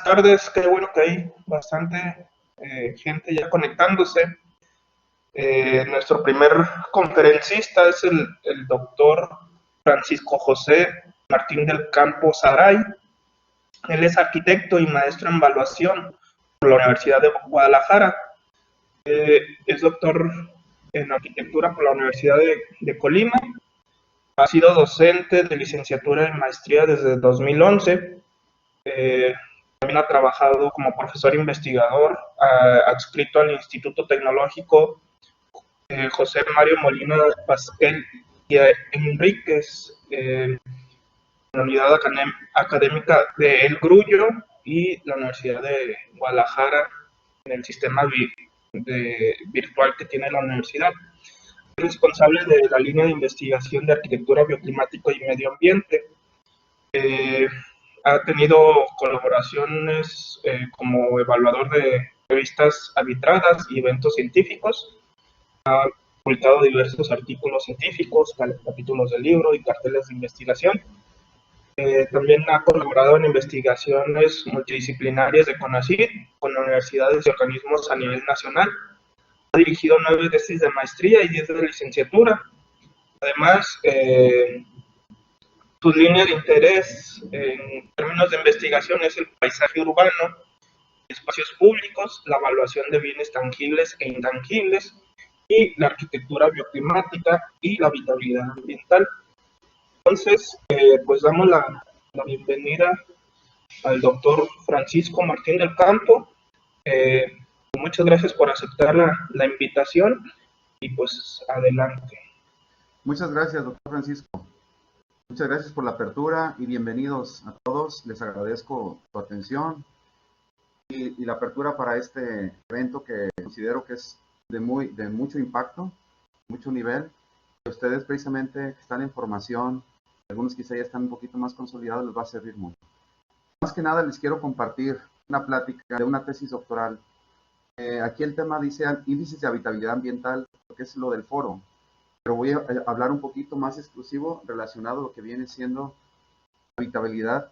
tardes, qué bueno que hay bastante gente ya conectándose. Nuestro primer conferencista es el doctor Francisco José Martín del Campo Saray. Él es arquitecto y maestro en evaluación por la Universidad de Guadalajara. Es doctor en arquitectura por la Universidad de Colima. Ha sido docente de licenciatura y maestría desde 2011. También ha trabajado como profesor investigador adscrito al Instituto Tecnológico José Mario Molina Pasquel y Enríquez, la Unidad Académica de El Grullo y la Universidad de Guadalajara en el sistema virtual que tiene la universidad. Es responsable de la línea de investigación de arquitectura bioclimática y medio ambiente. Ha tenido colaboraciones como evaluador de revistas arbitradas y eventos científicos. Ha publicado diversos artículos científicos, capítulos de libro y carteles de investigación. También ha colaborado en investigaciones multidisciplinarias de CONACYT con universidades y organismos a nivel nacional. Ha dirigido 9 tesis de maestría y 10 de licenciatura. Además, su línea de interés en términos de investigación es el paisaje urbano, espacios públicos, la evaluación de bienes tangibles e intangibles y la arquitectura bioclimática y la habitabilidad ambiental. Entonces, pues damos la bienvenida al doctor Francisco Martín del Campo. Muchas gracias por aceptar la invitación y pues adelante. Muchas gracias, doctor Francisco. Muchas gracias por la apertura y bienvenidos a todos. Les agradezco su atención y la apertura para este evento que considero que es de mucho impacto, mucho nivel. Ustedes precisamente que están en formación, algunos quizá ya están un poquito más consolidados, les va a servir mucho. Más que nada les quiero compartir una plática de una tesis doctoral. Aquí el tema dice índices de habitabilidad ambiental, que es lo del foro. Pero voy a hablar un poquito más exclusivo relacionado a lo que viene siendo habitabilidad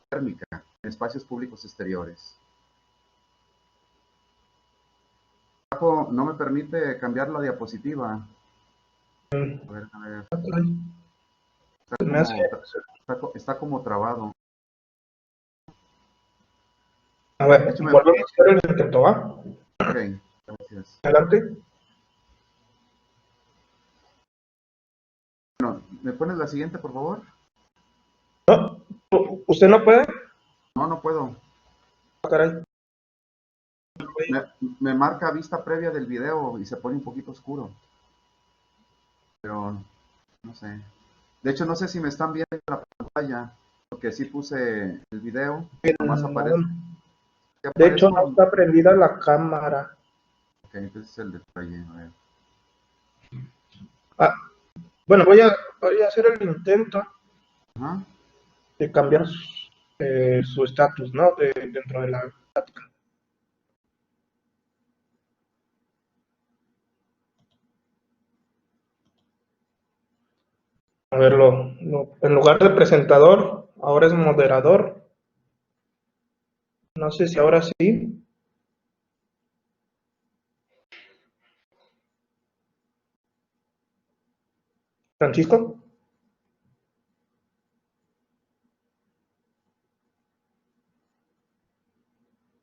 térmica en espacios públicos exteriores. No me permite cambiar la diapositiva. A ver. Está como trabado. A ver, volvemos a hacer el intento, ¿va? Ok, gracias. Adelante. Bueno, ¿me pones la siguiente, por favor? No, ¿usted no puede? No, no puedo. Caray. Me marca vista previa del video y se pone un poquito oscuro. Pero no sé. De hecho, no sé si me están viendo en la pantalla, porque sí puse el video. Nomás aparece. De hecho, no está prendida la cámara. Ok, entonces es el detalle. A ver. Bueno, voy a hacer el intento de cambiar su estatus, ¿no? Dentro de la plática. A ver, en lugar de presentador, ahora es moderador. No sé si ahora sí. ¿Francisco?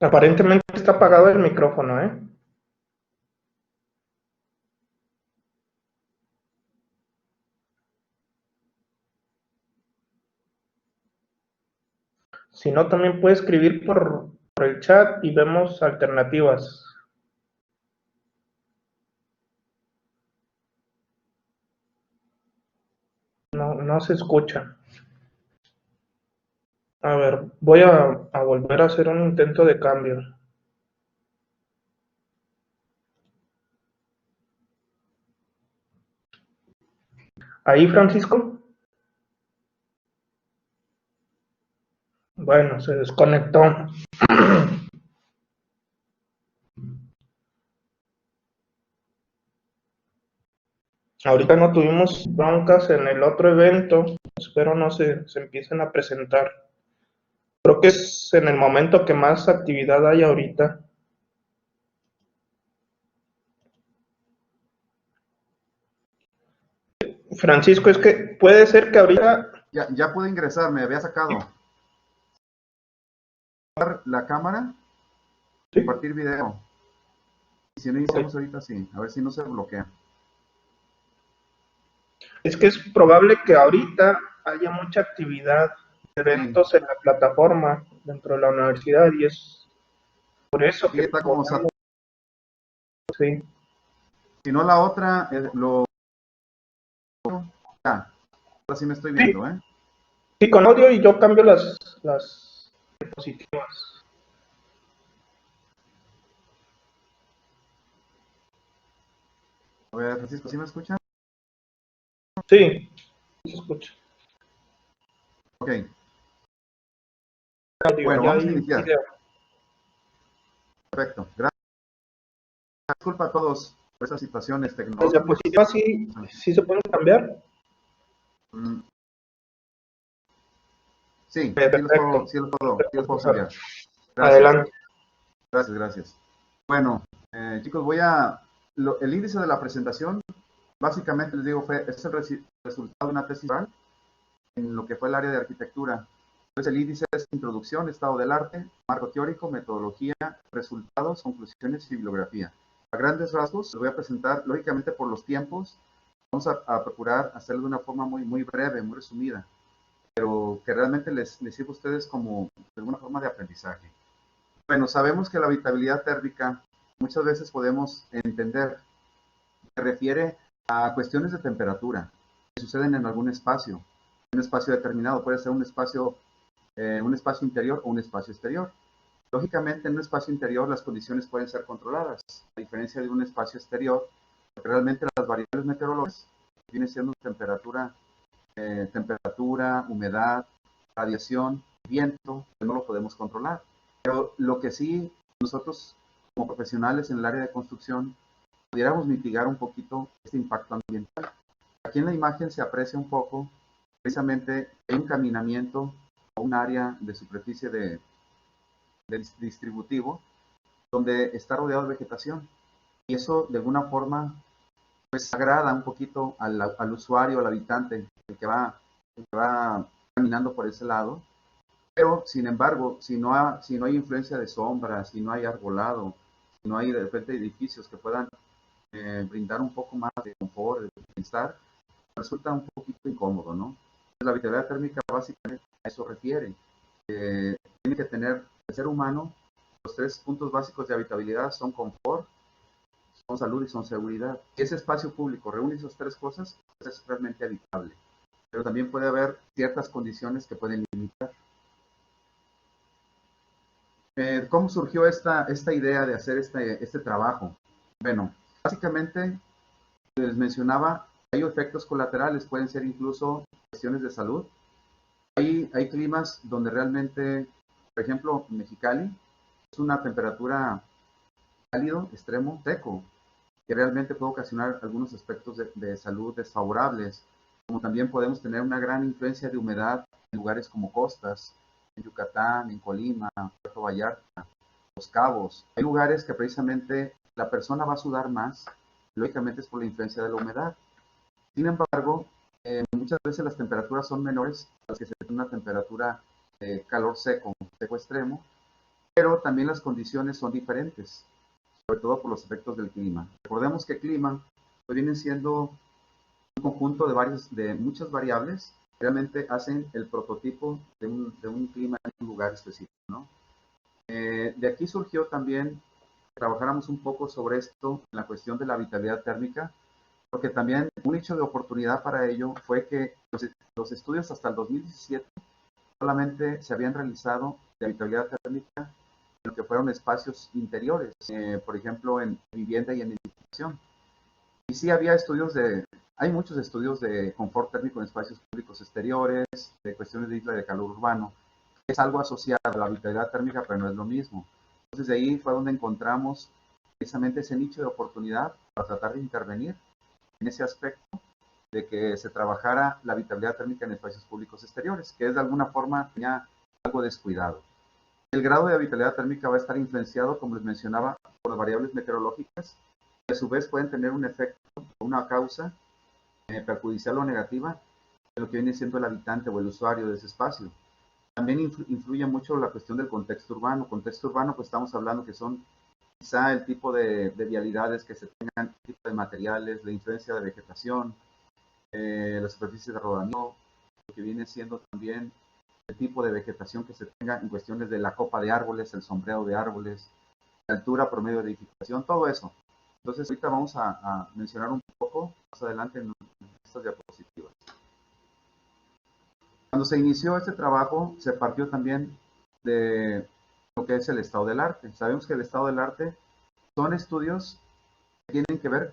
Aparentemente está apagado el micrófono, ¿eh? Si no, también puede escribir por el chat y vemos alternativas. No se escucha. A ver, voy a volver a hacer un intento de cambio. ¿Ahí, Francisco? Bueno, se desconectó. Ahorita no tuvimos broncas en el otro evento. Espero no se empiecen a presentar. Creo que es en el momento que más actividad hay ahorita. Francisco, es que puede ser que ahorita... Ya pude ingresar, me había sacado. La cámara, Sí, compartir video. Y si no iniciamos ok. ahorita, sí. A ver si no se bloquea. Es que es probable que ahorita haya mucha actividad de Sí, eventos en la plataforma dentro de la universidad y es por eso sí que está como... podemos, sí. Si no la otra, ya, ahora sí me estoy Sí, viendo, ¿eh? sí, con audio y yo cambio las diapositivas. A ver, Francisco, ¿sí me escuchan? Sí, se escucha. Ok, Audio, bueno, ya vamos a hay iniciar. video. Perfecto. Gracias. Disculpa a todos por esas situaciones Las tecnológicas. diapositivas sí, sí se pueden cambiar. Mm, sí, Perfecto. sí los Perfecto, puedo César. cambiar. Gracias, Adelante. gracias. Bueno, chicos, el índice de la presentación, básicamente les digo, es el resultado de una tesis oral en lo que fue el área de arquitectura. Entonces, el índice es introducción, estado del arte, marco teórico, metodología, resultados, conclusiones y bibliografía. A grandes rasgos, les voy a presentar, lógicamente por los tiempos, vamos a procurar hacerlo de una forma muy breve, muy resumida, pero que realmente les sirva a ustedes como de alguna forma de aprendizaje. Bueno, sabemos que la habitabilidad térmica muchas veces podemos entender, se refiere a cuestiones de temperatura que suceden en algún espacio, un espacio determinado, puede ser un espacio interior o un espacio exterior. Lógicamente, en un espacio interior las condiciones pueden ser controladas, a diferencia de un espacio exterior, porque realmente las variables meteorológicas vienen siendo temperatura, humedad, radiación, viento, que no lo podemos controlar. Pero lo que sí nosotros como profesionales en el área de construcción pudiéramos mitigar un poquito este impacto ambiental. Aquí en la imagen se aprecia un poco precisamente un caminamiento o un área de superficie de distributivo donde está rodeado de vegetación. Y eso de alguna forma pues agrada un poquito al usuario, al habitante, el que va caminando por ese lado. Pero, sin embargo, si no hay influencia de sombras, si no hay arbolado, si no hay de repente edificios que puedan brindar un poco más de confort, de bienestar, resulta un poquito incómodo, ¿no? La habitabilidad térmica básicamente a eso refiere. Tiene que tener el ser humano, los tres puntos básicos de habitabilidad son confort, son salud y son seguridad. Si ese espacio público reúne esas tres cosas, pues es realmente habitable. Pero también puede haber ciertas condiciones que pueden limitar. ¿Cómo surgió esta idea de hacer este trabajo? Bueno, básicamente les mencionaba, hay efectos colaterales, pueden ser incluso cuestiones de salud. Hay climas donde realmente, por ejemplo, Mexicali es una temperatura cálido, extremo, seco, que realmente puede ocasionar algunos aspectos de salud desfavorables, como también podemos tener una gran influencia de humedad en lugares como costas, en Yucatán, en Colima, Puerto Vallarta, Los Cabos. Hay lugares que precisamente la persona va a sudar más, lógicamente es por la influencia de la humedad. Sin embargo, muchas veces las temperaturas son menores a las que se tiene una temperatura de calor seco, seco extremo, pero también las condiciones son diferentes, sobre todo por los efectos del clima. Recordemos que el clima pues, viene siendo un conjunto de muchas variables que realmente hacen el prototipo de un clima en un lugar específico, ¿no? De aquí surgió también que trabajáramos un poco sobre esto, la cuestión de la habitabilidad térmica, porque también un hecho de oportunidad para ello fue que los estudios hasta el 2017 solamente se habían realizado de habitabilidad térmica en lo que fueron espacios interiores, por ejemplo, en vivienda y en edificación. Y sí hay muchos estudios de confort térmico en espacios públicos exteriores, de cuestiones de isla de calor urbano. Es algo asociado a la habitabilidad térmica, pero no es lo mismo. Entonces de ahí fue donde encontramos precisamente ese nicho de oportunidad para tratar de intervenir en ese aspecto de que se trabajara la habitabilidad térmica en espacios públicos exteriores, que es de alguna forma tenía algo descuidado. El grado de habitabilidad térmica va a estar influenciado, como les mencionaba, por las variables meteorológicas, que a su vez pueden tener un efecto, una causa perjudicial o negativa de lo que viene siendo el habitante o el usuario de ese espacio. También influye mucho la cuestión del contexto urbano. Contexto urbano, pues estamos hablando que son quizá el tipo de vialidades que se tengan, el tipo de materiales, la influencia de vegetación, las superficies de rodamiento, lo que viene siendo también el tipo de vegetación que se tenga en cuestiones de la copa de árboles, el sombreo de árboles, la altura promedio de edificación, todo eso. Entonces ahorita vamos a mencionar un poco más adelante en estas diapositivas. Cuando se inició este trabajo, se partió también de lo que es el estado del arte. Sabemos que el estado del arte son estudios que tienen que ver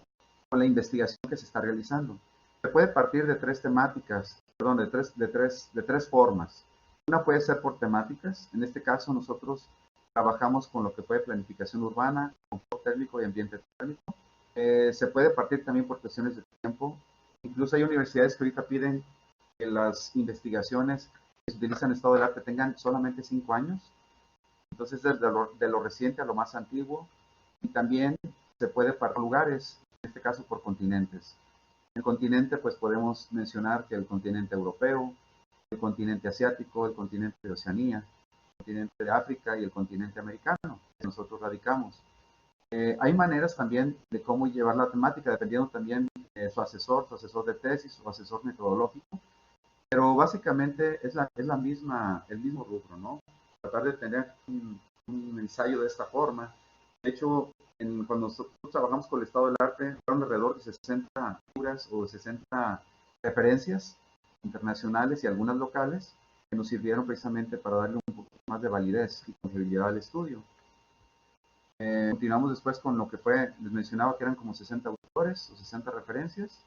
con la investigación que se está realizando. Se puede partir de tres temáticas, perdón, de tres formas. Una puede ser por temáticas. En este caso, nosotros trabajamos con lo que fue planificación urbana, confort térmico y ambiente térmico. Se puede partir también por cuestiones de tiempo. Incluso hay universidades que ahorita piden que las investigaciones que se utilizan en estado del arte tengan solamente 5 años. Entonces, de lo reciente a lo más antiguo. Y también se puede partir por lugares, en este caso por continentes. El continente, pues podemos mencionar que el continente europeo, el continente asiático, el continente de Oceanía, el continente de África y el continente americano, que nosotros radicamos. Hay maneras también de cómo llevar la temática, dependiendo también de su asesor de tesis, su asesor metodológico, pero básicamente es la misma, el mismo rubro, ¿no? Tratar de tener un ensayo de esta forma. De hecho, cuando nosotros trabajamos con el estado del arte, fueron alrededor de 60 figuras o 60 referencias internacionales y algunas locales que nos sirvieron precisamente para darle un poco más de validez y confiabilidad al estudio. Continuamos después con lo que fue, les mencionaba que eran como 60 autores o 60 referencias.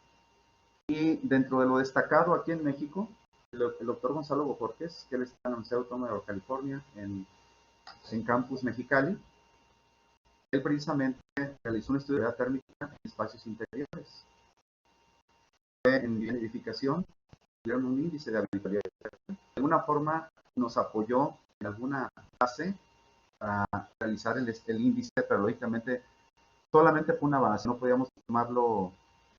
Y dentro de lo destacado aquí en México, el doctor Gonzalo Bojorquez, que él está en la Universidad Autónoma de California, en Campus Mexicali, él precisamente realizó un estudio de habitabilidad térmica en espacios interiores. En edificación, tuvieron un índice de habitabilidad térmica. De alguna forma nos apoyó en alguna base para realizar el índice, pero lógicamente solamente fue una base, no podíamos tomarlo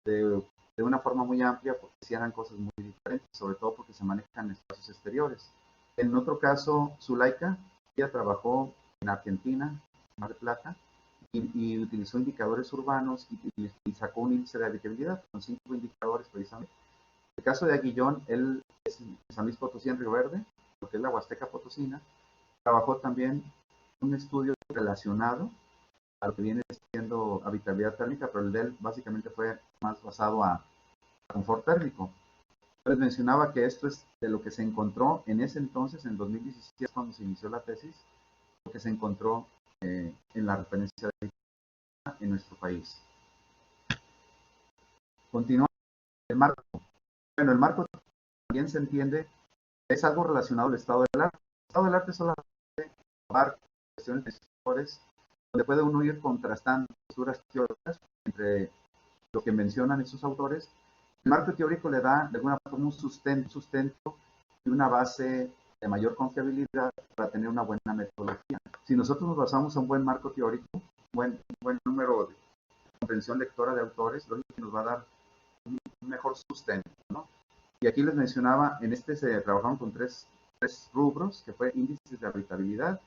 de una forma muy amplia porque sí eran cosas muy diferentes, sobre todo porque se manejan en espacios exteriores. En otro caso, Zulaika, ella trabajó en Argentina, Mar del Plata, y utilizó indicadores urbanos y sacó un índice de habitabilidad con 5 indicadores precisamente. El caso de Aguillón, él es en San Luis Potosí, en Río Verde, lo que es la Huasteca Potosina, trabajó también un estudio relacionado a lo que viene siendo habitabilidad térmica, pero el de él básicamente fue más basado a confort térmico. Les mencionaba que esto es de lo que se encontró en ese entonces, en 2017, cuando se inició la tesis, lo que se encontró en la referencia de en nuestro país. Continuamos. El marco. Bueno, el marco también se entiende, es algo relacionado al estado del arte. El estado del arte solamente abarca cuestiones de sectores donde puede uno ir contrastando posturas teóricas entre lo que mencionan estos autores. El marco teórico le da de alguna forma un sustento y una base de mayor confiabilidad para tener una buena metodología. Si nosotros nos basamos en un buen marco teórico, un buen número de comprensión lectora de autores, lo que nos va a dar un mejor sustento, ¿no? Y aquí les mencionaba, en este se trabajaron con tres rubros, que fue índices de habitabilidad,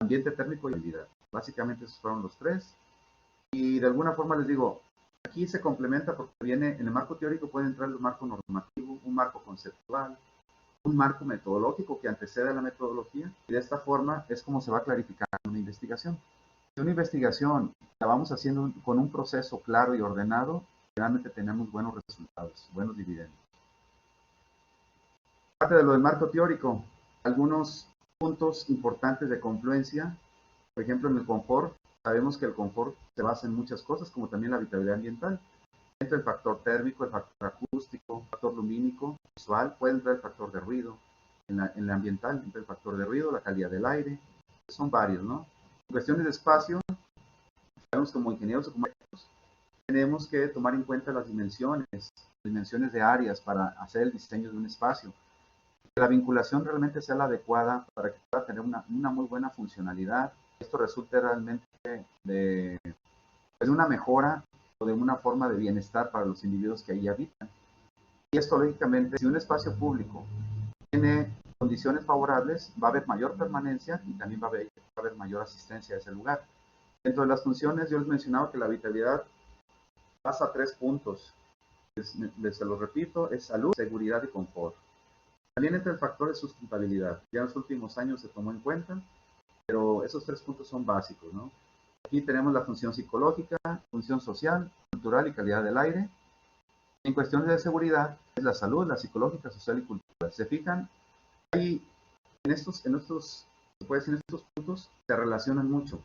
ambiente térmico y habilidad. Básicamente esos fueron los tres. Y de alguna forma les digo, aquí se complementa porque viene, en el marco teórico puede entrar el marco normativo, un marco conceptual, un marco metodológico que antecede a la metodología, y de esta forma es como se va a clarificar una investigación. Si una investigación la vamos haciendo con un proceso claro y ordenado, realmente tenemos buenos resultados, buenos dividendos. Parte de lo del marco teórico, algunos puntos importantes de confluencia, por ejemplo en el confort, sabemos que el confort se basa en muchas cosas, como también la habitabilidad ambiental. Entra el factor térmico, el factor acústico, el factor lumínico, visual, puede entrar el factor de ruido, en la ambiental entra el factor de ruido, la calidad del aire, son varios, ¿no? En cuestiones de espacio, sabemos como ingenieros o como arquitectos, tenemos que tomar en cuenta las dimensiones de áreas para hacer el diseño de un espacio. que la vinculación realmente sea la adecuada para que pueda tener una muy buena funcionalidad. Esto resulte realmente de, pues, de una mejora o de una forma de bienestar para los individuos que ahí habitan. Y esto, lógicamente, si un espacio público tiene condiciones favorables, va a haber mayor permanencia y también va a haber mayor asistencia a ese lugar. Dentro de las funciones, yo les mencionaba que la habitabilidad pasa a 3 puntos. Se lo repito, es salud, seguridad y confort. También entra el factor de sustentabilidad. Ya en los últimos años se tomó en cuenta, pero esos 3 puntos son básicos, ¿no? Aquí tenemos la función psicológica, función social, cultural y calidad del aire. En cuestiones de seguridad, es la salud, la psicológica, social y cultural. ¿Se fijan? Ahí, se puede decir, en estos puntos se relacionan mucho.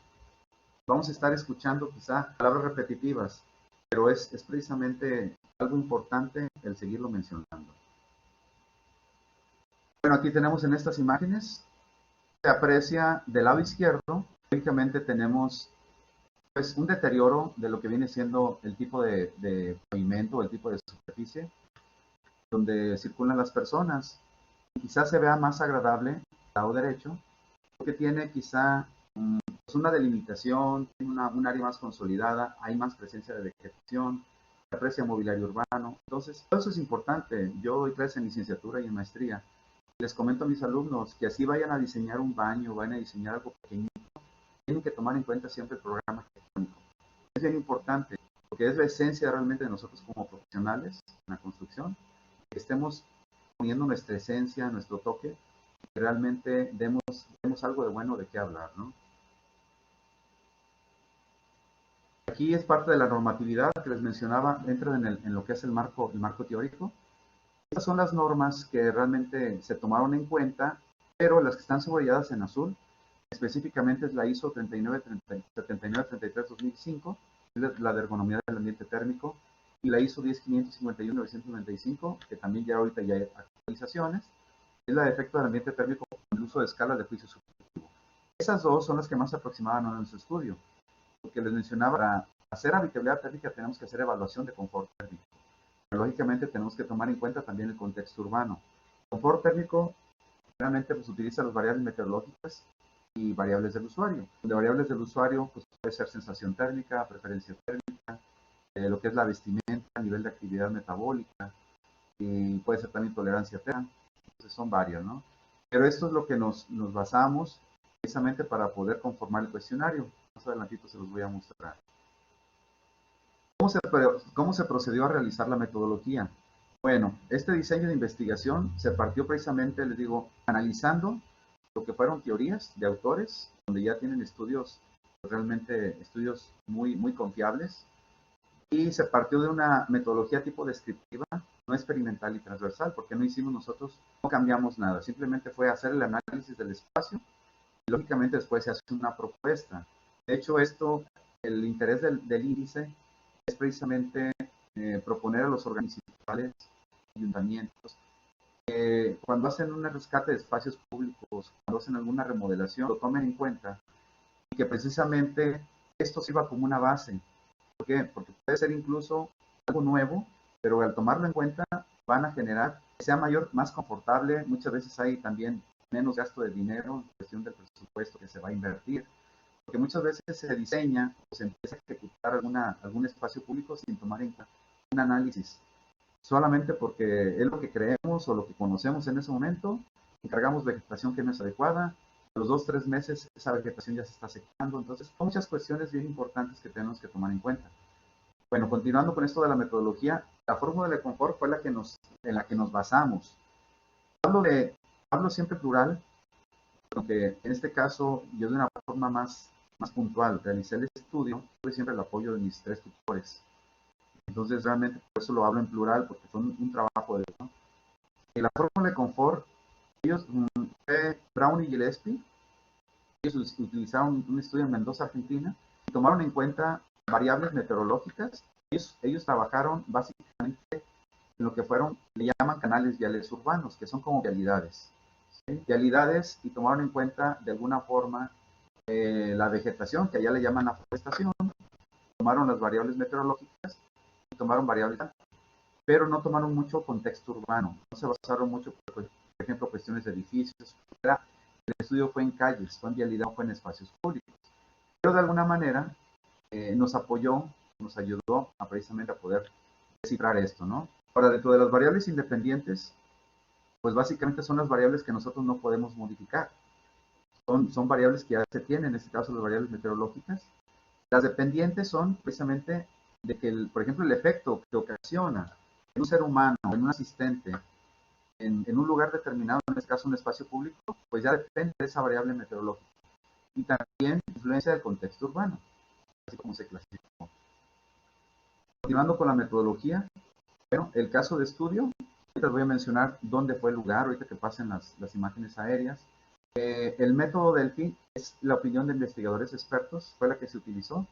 Vamos a estar escuchando quizá palabras repetitivas, pero es precisamente algo importante el seguirlo mencionando. Bueno, aquí tenemos en estas imágenes, se aprecia del lado izquierdo, lógicamente tenemos pues un deterioro de lo que viene siendo el tipo de pavimento, el tipo de superficie donde circulan las personas. Quizás se vea más agradable el lado derecho, porque tiene quizá pues una delimitación, tiene un área más consolidada, hay más presencia de vegetación, se aprecia mobiliario urbano. Entonces, todo eso es importante. Yo doy clases en licenciatura y en maestría. Les comento a mis alumnos que así vayan a diseñar un baño, vayan a diseñar algo pequeño, tienen que tomar en cuenta siempre el programa arquitectónico. Es bien importante, porque es la esencia realmente de nosotros como profesionales en la construcción, que estemos poniendo nuestra esencia, nuestro toque, que realmente demos algo de bueno de qué hablar, ¿no? Aquí es parte de la normatividad que les mencionaba, entra en lo que es el marco teórico. Estas son las normas que realmente se tomaron en cuenta, pero las que están subrayadas en azul, específicamente es la ISO 7933-2005, la de ergonomía del ambiente térmico, y la ISO 10551-995, que también ya ahorita ya hay actualizaciones, es la de efecto del ambiente térmico con el uso de escalas de juicio subjetivo. Esas dos son las que más se aproximaban a nuestro estudio, porque les mencionaba, para hacer habitabilidad térmica tenemos que hacer evaluación de confort térmico. Pero, lógicamente tenemos que tomar en cuenta también el contexto urbano. Confort térmico realmente pues, utiliza las variables meteorológicas y variables del usuario. De variables del usuario pues, puede ser sensación térmica, preferencia térmica, lo que es la vestimenta, nivel de actividad metabólica, y puede ser también tolerancia térmica. Entonces son varias, ¿no? Pero esto es lo que nos basamos precisamente para poder conformar el cuestionario. Más adelantito se los voy a mostrar. ¿Cómo se procedió a realizar la metodología? Bueno, este diseño de investigación se partió precisamente, les digo, analizando lo que fueron teorías de autores, donde ya tienen estudios, realmente estudios muy, muy confiables, y se partió de una metodología tipo descriptiva, no experimental y transversal, porque no hicimos nosotros, no cambiamos nada, simplemente fue hacer el análisis del espacio y lógicamente después se hace una propuesta. De hecho, el interés del índice es precisamente proponer a los organismos municipales, ayuntamientos, cuando hacen un rescate de espacios públicos, cuando hacen alguna remodelación, lo tomen en cuenta y que precisamente esto sirva como una base. ¿Por qué? Porque puede ser incluso algo nuevo, pero al tomarlo en cuenta van a generar que sea mayor, más confortable. Muchas veces hay también menos gasto de dinero en cuestión del presupuesto que se va a invertir, porque muchas veces se diseña o se empieza a ejecutar algún espacio público sin tomar en cuenta un análisis, solamente porque es lo que creemos o lo que conocemos en ese momento, encargamos vegetación que no es adecuada, a los 2 o 3 meses esa vegetación ya se está secando, entonces son muchas cuestiones bien importantes que tenemos que tomar en cuenta. Bueno, continuando con esto de la metodología, la fórmula de confort fue en la que nos basamos. Hablo siempre plural, aunque en este caso yo de una forma más puntual realicé el estudio, tuve siempre el apoyo de mis 3 tutores. Entonces realmente por eso lo hablo en plural, porque fue un trabajo de ellos, ¿no? Y la fórmula de confort, ellos, fue Brown y Gillespie, ellos utilizaron un estudio en Mendoza, Argentina, y tomaron en cuenta variables meteorológicas. Ellos trabajaron básicamente en lo que le llaman canales viales urbanos, que son como vialidades. ¿Sí? Vialidades, y tomaron en cuenta de alguna forma la vegetación, que allá le llaman la forestación, tomaron las variables meteorológicas y tomaron variables, pero no tomaron mucho contexto urbano, no se basaron mucho, por ejemplo, cuestiones de edificios, etc. El estudio fue en calles, fue en vialidad, fue en espacios públicos. Pero de alguna manera nos apoyó, nos ayudó a precisamente a poder descifrar esto, ¿no? Ahora, dentro de las variables independientes, pues básicamente son las variables que nosotros no podemos modificar. Son variables que ya se tienen, en este caso las variables meteorológicas. Las dependientes son precisamente de que, por ejemplo, el efecto que ocasiona en un ser humano, en un asistente, en un lugar determinado, en este caso un espacio público, pues ya depende de esa variable meteorológica. Y también influencia del contexto urbano, así como se clasificó. Continuando con la metodología, bueno, el caso de estudio, ahorita les voy a mencionar dónde fue el lugar, ahorita que pasen las imágenes aéreas. El método Delphi es la opinión de investigadores expertos, fue la que se utilizó.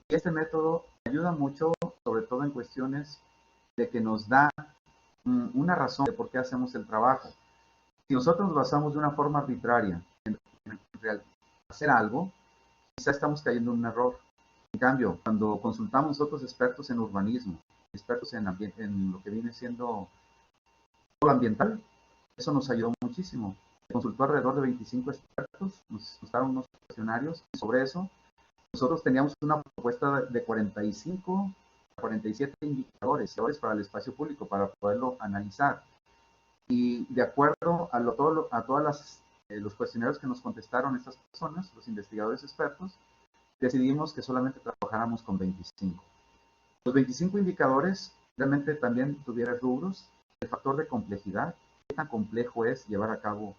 Y este método ayuda mucho, sobre todo en cuestiones de que nos da una razón de por qué hacemos el trabajo. Si nosotros nos basamos de una forma arbitraria en hacer algo, quizá estamos cayendo en un error. En cambio, cuando consultamos otros expertos en urbanismo, expertos en lo que viene siendo lo ambiental, eso nos ayudó muchísimo. Se consultó alrededor de 25 expertos, nos daron unos cuestionarios y sobre eso nosotros teníamos una propuesta de 45 a 47 indicadores para el espacio público para poderlo analizar. Y de acuerdo a todos los cuestionarios que nos contestaron estas personas, los investigadores expertos, decidimos que solamente trabajáramos con 25. Los 25 indicadores realmente también tuvieron rubros. El factor de complejidad, qué tan complejo es llevar a cabo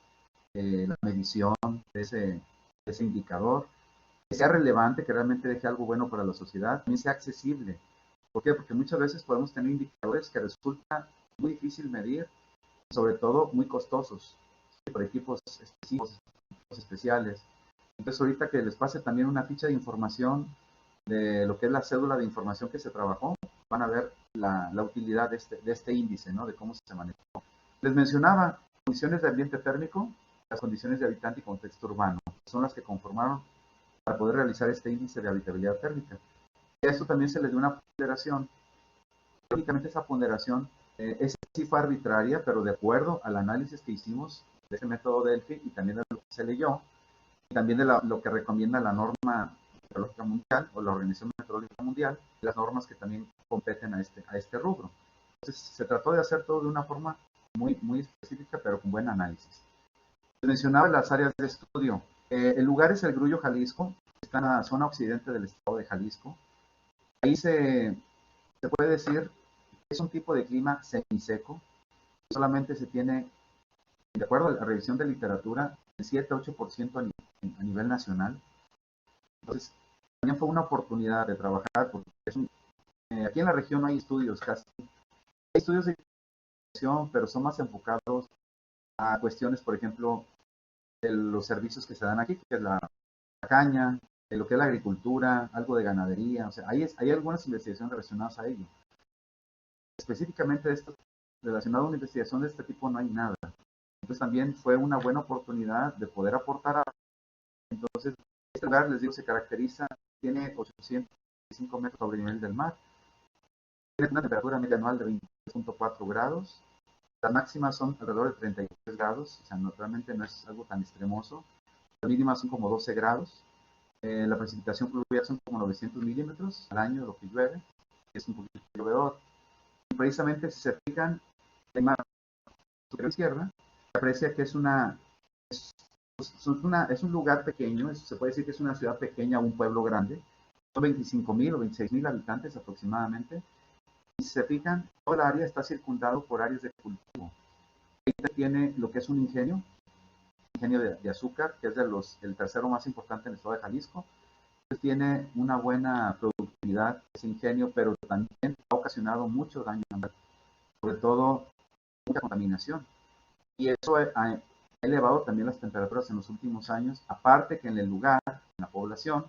la medición de ese indicador, que sea relevante, que realmente deje algo bueno para la sociedad, también sea accesible. ¿Por qué? Porque muchas veces podemos tener indicadores que resulta muy difícil medir, sobre todo muy costosos, por equipos específicos, equipos especiales. Entonces, ahorita que les pase también una ficha de información de lo que es la cédula de información que se trabajó, van a ver la utilidad de este índice, ¿no? De cómo se manejó. Les mencionaba condiciones de ambiente térmico, las condiciones de habitante y contexto urbano, son las que conformaron para poder realizar este índice de habitabilidad térmica. Y a esto también se le dio una ponderación. Lógicamente esa ponderación esa sí fue arbitraria, pero de acuerdo al análisis que hicimos de ese método Delphi y también de lo que se leyó, y también de lo que recomienda la norma meteorológica mundial o la Organización Meteorológica Mundial, las normas que también competen a este rubro. Entonces se trató de hacer todo de una forma muy específica, pero con buen análisis. Mencionaba las áreas de estudio. El lugar es el Grullo, Jalisco, está en la zona occidente del estado de Jalisco. Ahí se puede decir que es un tipo de clima semiseco. Solamente se tiene, de acuerdo a la revisión de literatura, el 7-8% a nivel nacional. Entonces, también fue una oportunidad de trabajar, porque aquí en la región no hay estudios casi. Hay estudios de investigación, pero son más enfocados a cuestiones, por ejemplo, de los servicios que se dan aquí, que es la caña, de lo que es la agricultura, algo de ganadería. O sea, hay algunas investigaciones relacionadas a ello. Específicamente relacionado a una investigación de este tipo no hay nada. Entonces también fue una buena oportunidad de poder aportar a... Entonces, este lugar, les digo, se caracteriza, tiene 805 metros sobre el nivel del mar, tiene una temperatura media anual de 23.4 grados, las máximas son alrededor de 33 grados, o sea, realmente no es algo tan extremoso, las mínimas son como 12 grados, la precipitación pluvial son como 900 milímetros al año, lo que llueve, es un poquito llovedor. Y precisamente si se fijan en la superior izquierda, se aprecia que es un lugar pequeño, se puede decir que es una ciudad pequeña o un pueblo grande, son 25,000 o 26,000 habitantes aproximadamente, y si se fijan, toda el área está circundado por áreas de cultivo. Ahí tiene lo que es un ingenio de azúcar, que es el tercero más importante en el estado de Jalisco. Entonces tiene una buena productividad ese ingenio, pero también ha ocasionado mucho daño ambiental, sobre todo mucha contaminación. Y eso ha elevado también las temperaturas en los últimos años, aparte que en el lugar, en la población,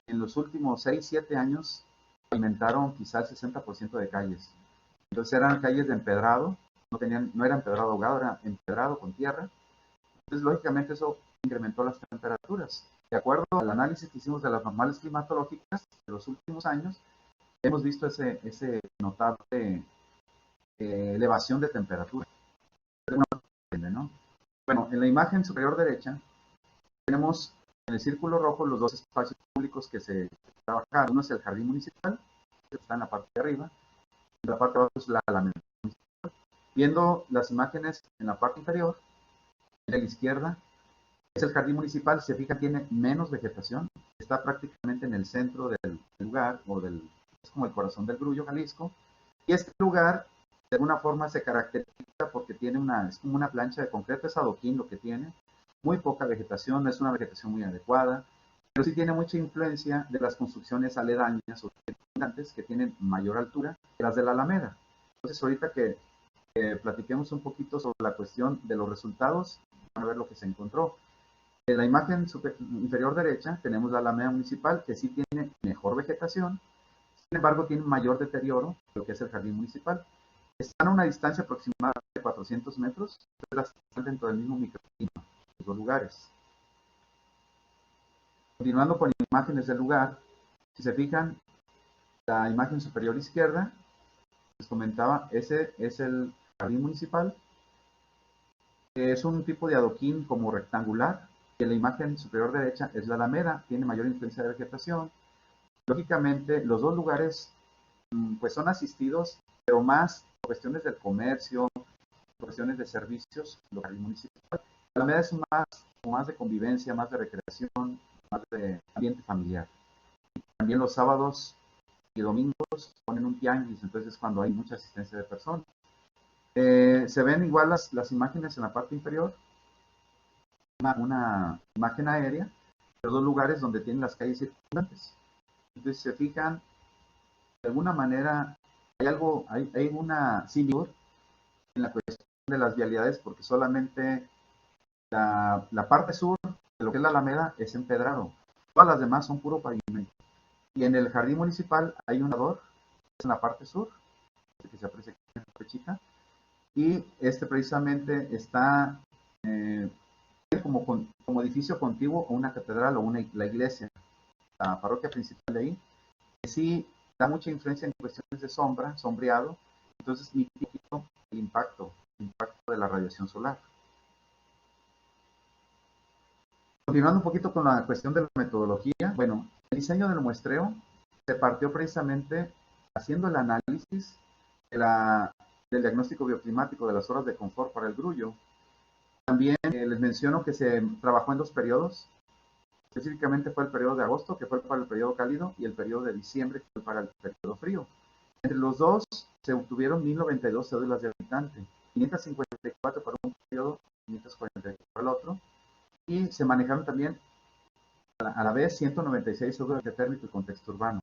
en los últimos 6-7 años aumentaron quizás el 60% de calles. Entonces eran calles de empedrado, no era empedrado ahogado, era empedrado con tierra. Entonces, lógicamente, eso incrementó las temperaturas. De acuerdo al análisis que hicimos de las normales climatológicas de los últimos años, hemos visto ese notable elevación de temperatura. ¿no? Bueno, en la imagen superior derecha tenemos en el círculo rojo los dos espacios públicos que se trabajaron. Uno es el jardín municipal, que está en la parte de arriba, y la parte de abajo es la alameda. Viendo las imágenes en la parte inferior, en la izquierda, es el jardín municipal. Si se fija, tiene menos vegetación, está prácticamente en el centro del lugar, es como el corazón del Grullo, Jalisco, y este lugar de alguna forma se caracteriza porque es como una plancha de concreto, es adoquín lo que tiene, muy poca vegetación, no es una vegetación muy adecuada, pero sí tiene mucha influencia de las construcciones aledañas o circundantes que tienen mayor altura que las de la Alameda. Entonces, ahorita que platiquemos un poquito sobre la cuestión de los resultados, van a ver lo que se encontró. En la imagen inferior derecha tenemos la Alameda Municipal, que sí tiene mejor vegetación, sin embargo tiene mayor deterioro que lo que es el Jardín Municipal. Están a una distancia aproximada de 400 metros, están dentro del mismo microclima, los dos lugares. Continuando con imágenes del lugar, si se fijan, la imagen superior izquierda, les comentaba, ese es el Jardín Municipal, que es un tipo de adoquín como rectangular, y en la imagen superior derecha es la Alameda, tiene mayor influencia de vegetación. Lógicamente, los dos lugares pues son asistidos, pero más por cuestiones del comercio, por cuestiones de servicios, lo que hay municipal. La Alameda es más de convivencia, más de recreación, más de ambiente familiar. También los sábados y domingos ponen un tianguis, entonces es cuando hay mucha asistencia de personas. Se ven igual las imágenes en la parte inferior, una imagen aérea, de dos lugares donde tienen las calles circundantes. Entonces, se fijan, de alguna manera, hay una similitud en la cuestión de las vialidades, porque solamente la parte sur de lo que es la Alameda es empedrado. Todas las demás son puro pavimento. Y en el jardín municipal hay un mirador, en la parte sur, que se aprecia aquí en la flechita, y este precisamente está como edificio contiguo a una catedral o la iglesia, la parroquia principal de ahí, que sí da mucha influencia en cuestiones de sombra, sombreado, entonces mitiga el impacto de la radiación solar. Continuando un poquito con la cuestión de la metodología, bueno, el diseño del muestreo se partió precisamente haciendo el análisis del diagnóstico bioclimático de las horas de confort para el Grullo. También les menciono que se trabajó en dos periodos. Específicamente fue el periodo de agosto, que fue para el periodo cálido, y el periodo de diciembre, que fue para el periodo frío. Entre los dos se obtuvieron 1092 cédulas de habitante, 554 para un periodo, 544 para el otro, y se manejaron también a la vez 196 cédulas de térmico y contexto urbano.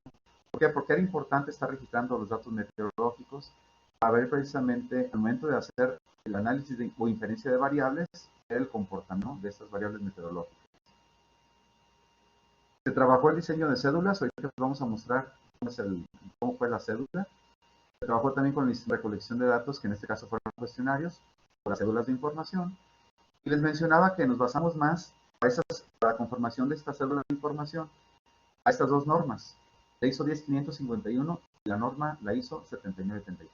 ¿Por qué? Porque era importante estar registrando los datos meteorológicos para ver precisamente al momento de hacer el análisis o inferencia de variables, el comportamiento de estas variables meteorológicas. Se trabajó el diseño de cédulas, ahorita les vamos a mostrar cómo fue la cédula. Se trabajó también con la recolección de datos, que en este caso fueron cuestionarios, o las cédulas de información. Y les mencionaba que nos basamos más para la conformación de estas cédulas de información a estas dos normas, la ISO 10551 y la norma, la ISO 7973.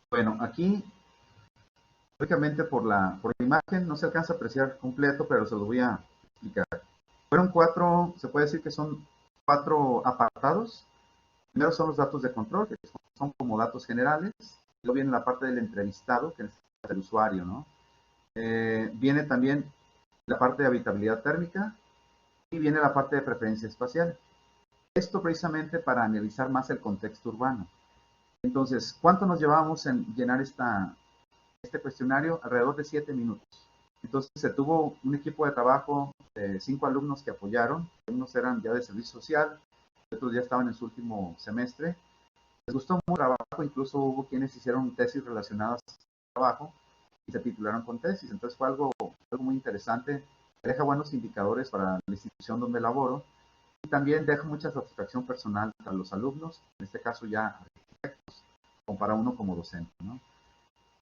Bueno, aquí, lógicamente por la imagen no se alcanza a apreciar completo, pero se lo voy a explicar. Fueron cuatro, se puede decir que son cuatro apartados. Primero son los datos de control, que son como datos generales. Luego viene la parte del entrevistado, que es el usuario, ¿no? Viene también la parte de habitabilidad térmica y viene la parte de preferencia espacial. Esto precisamente para analizar más el contexto urbano. Entonces, ¿cuánto nos llevábamos en llenar este cuestionario? Alrededor de 7 minutos. Entonces, se tuvo un equipo de trabajo de 5 alumnos que apoyaron. Unos eran ya de servicio social, otros ya estaban en su último semestre. Les gustó mucho el trabajo, incluso hubo quienes hicieron tesis relacionadas al trabajo y se titularon con tesis. Entonces, fue algo muy interesante. Deja buenos indicadores para la institución donde laboro y también deja mucha satisfacción personal para los alumnos, en este caso ya arquitectos, o para uno como docente, ¿no?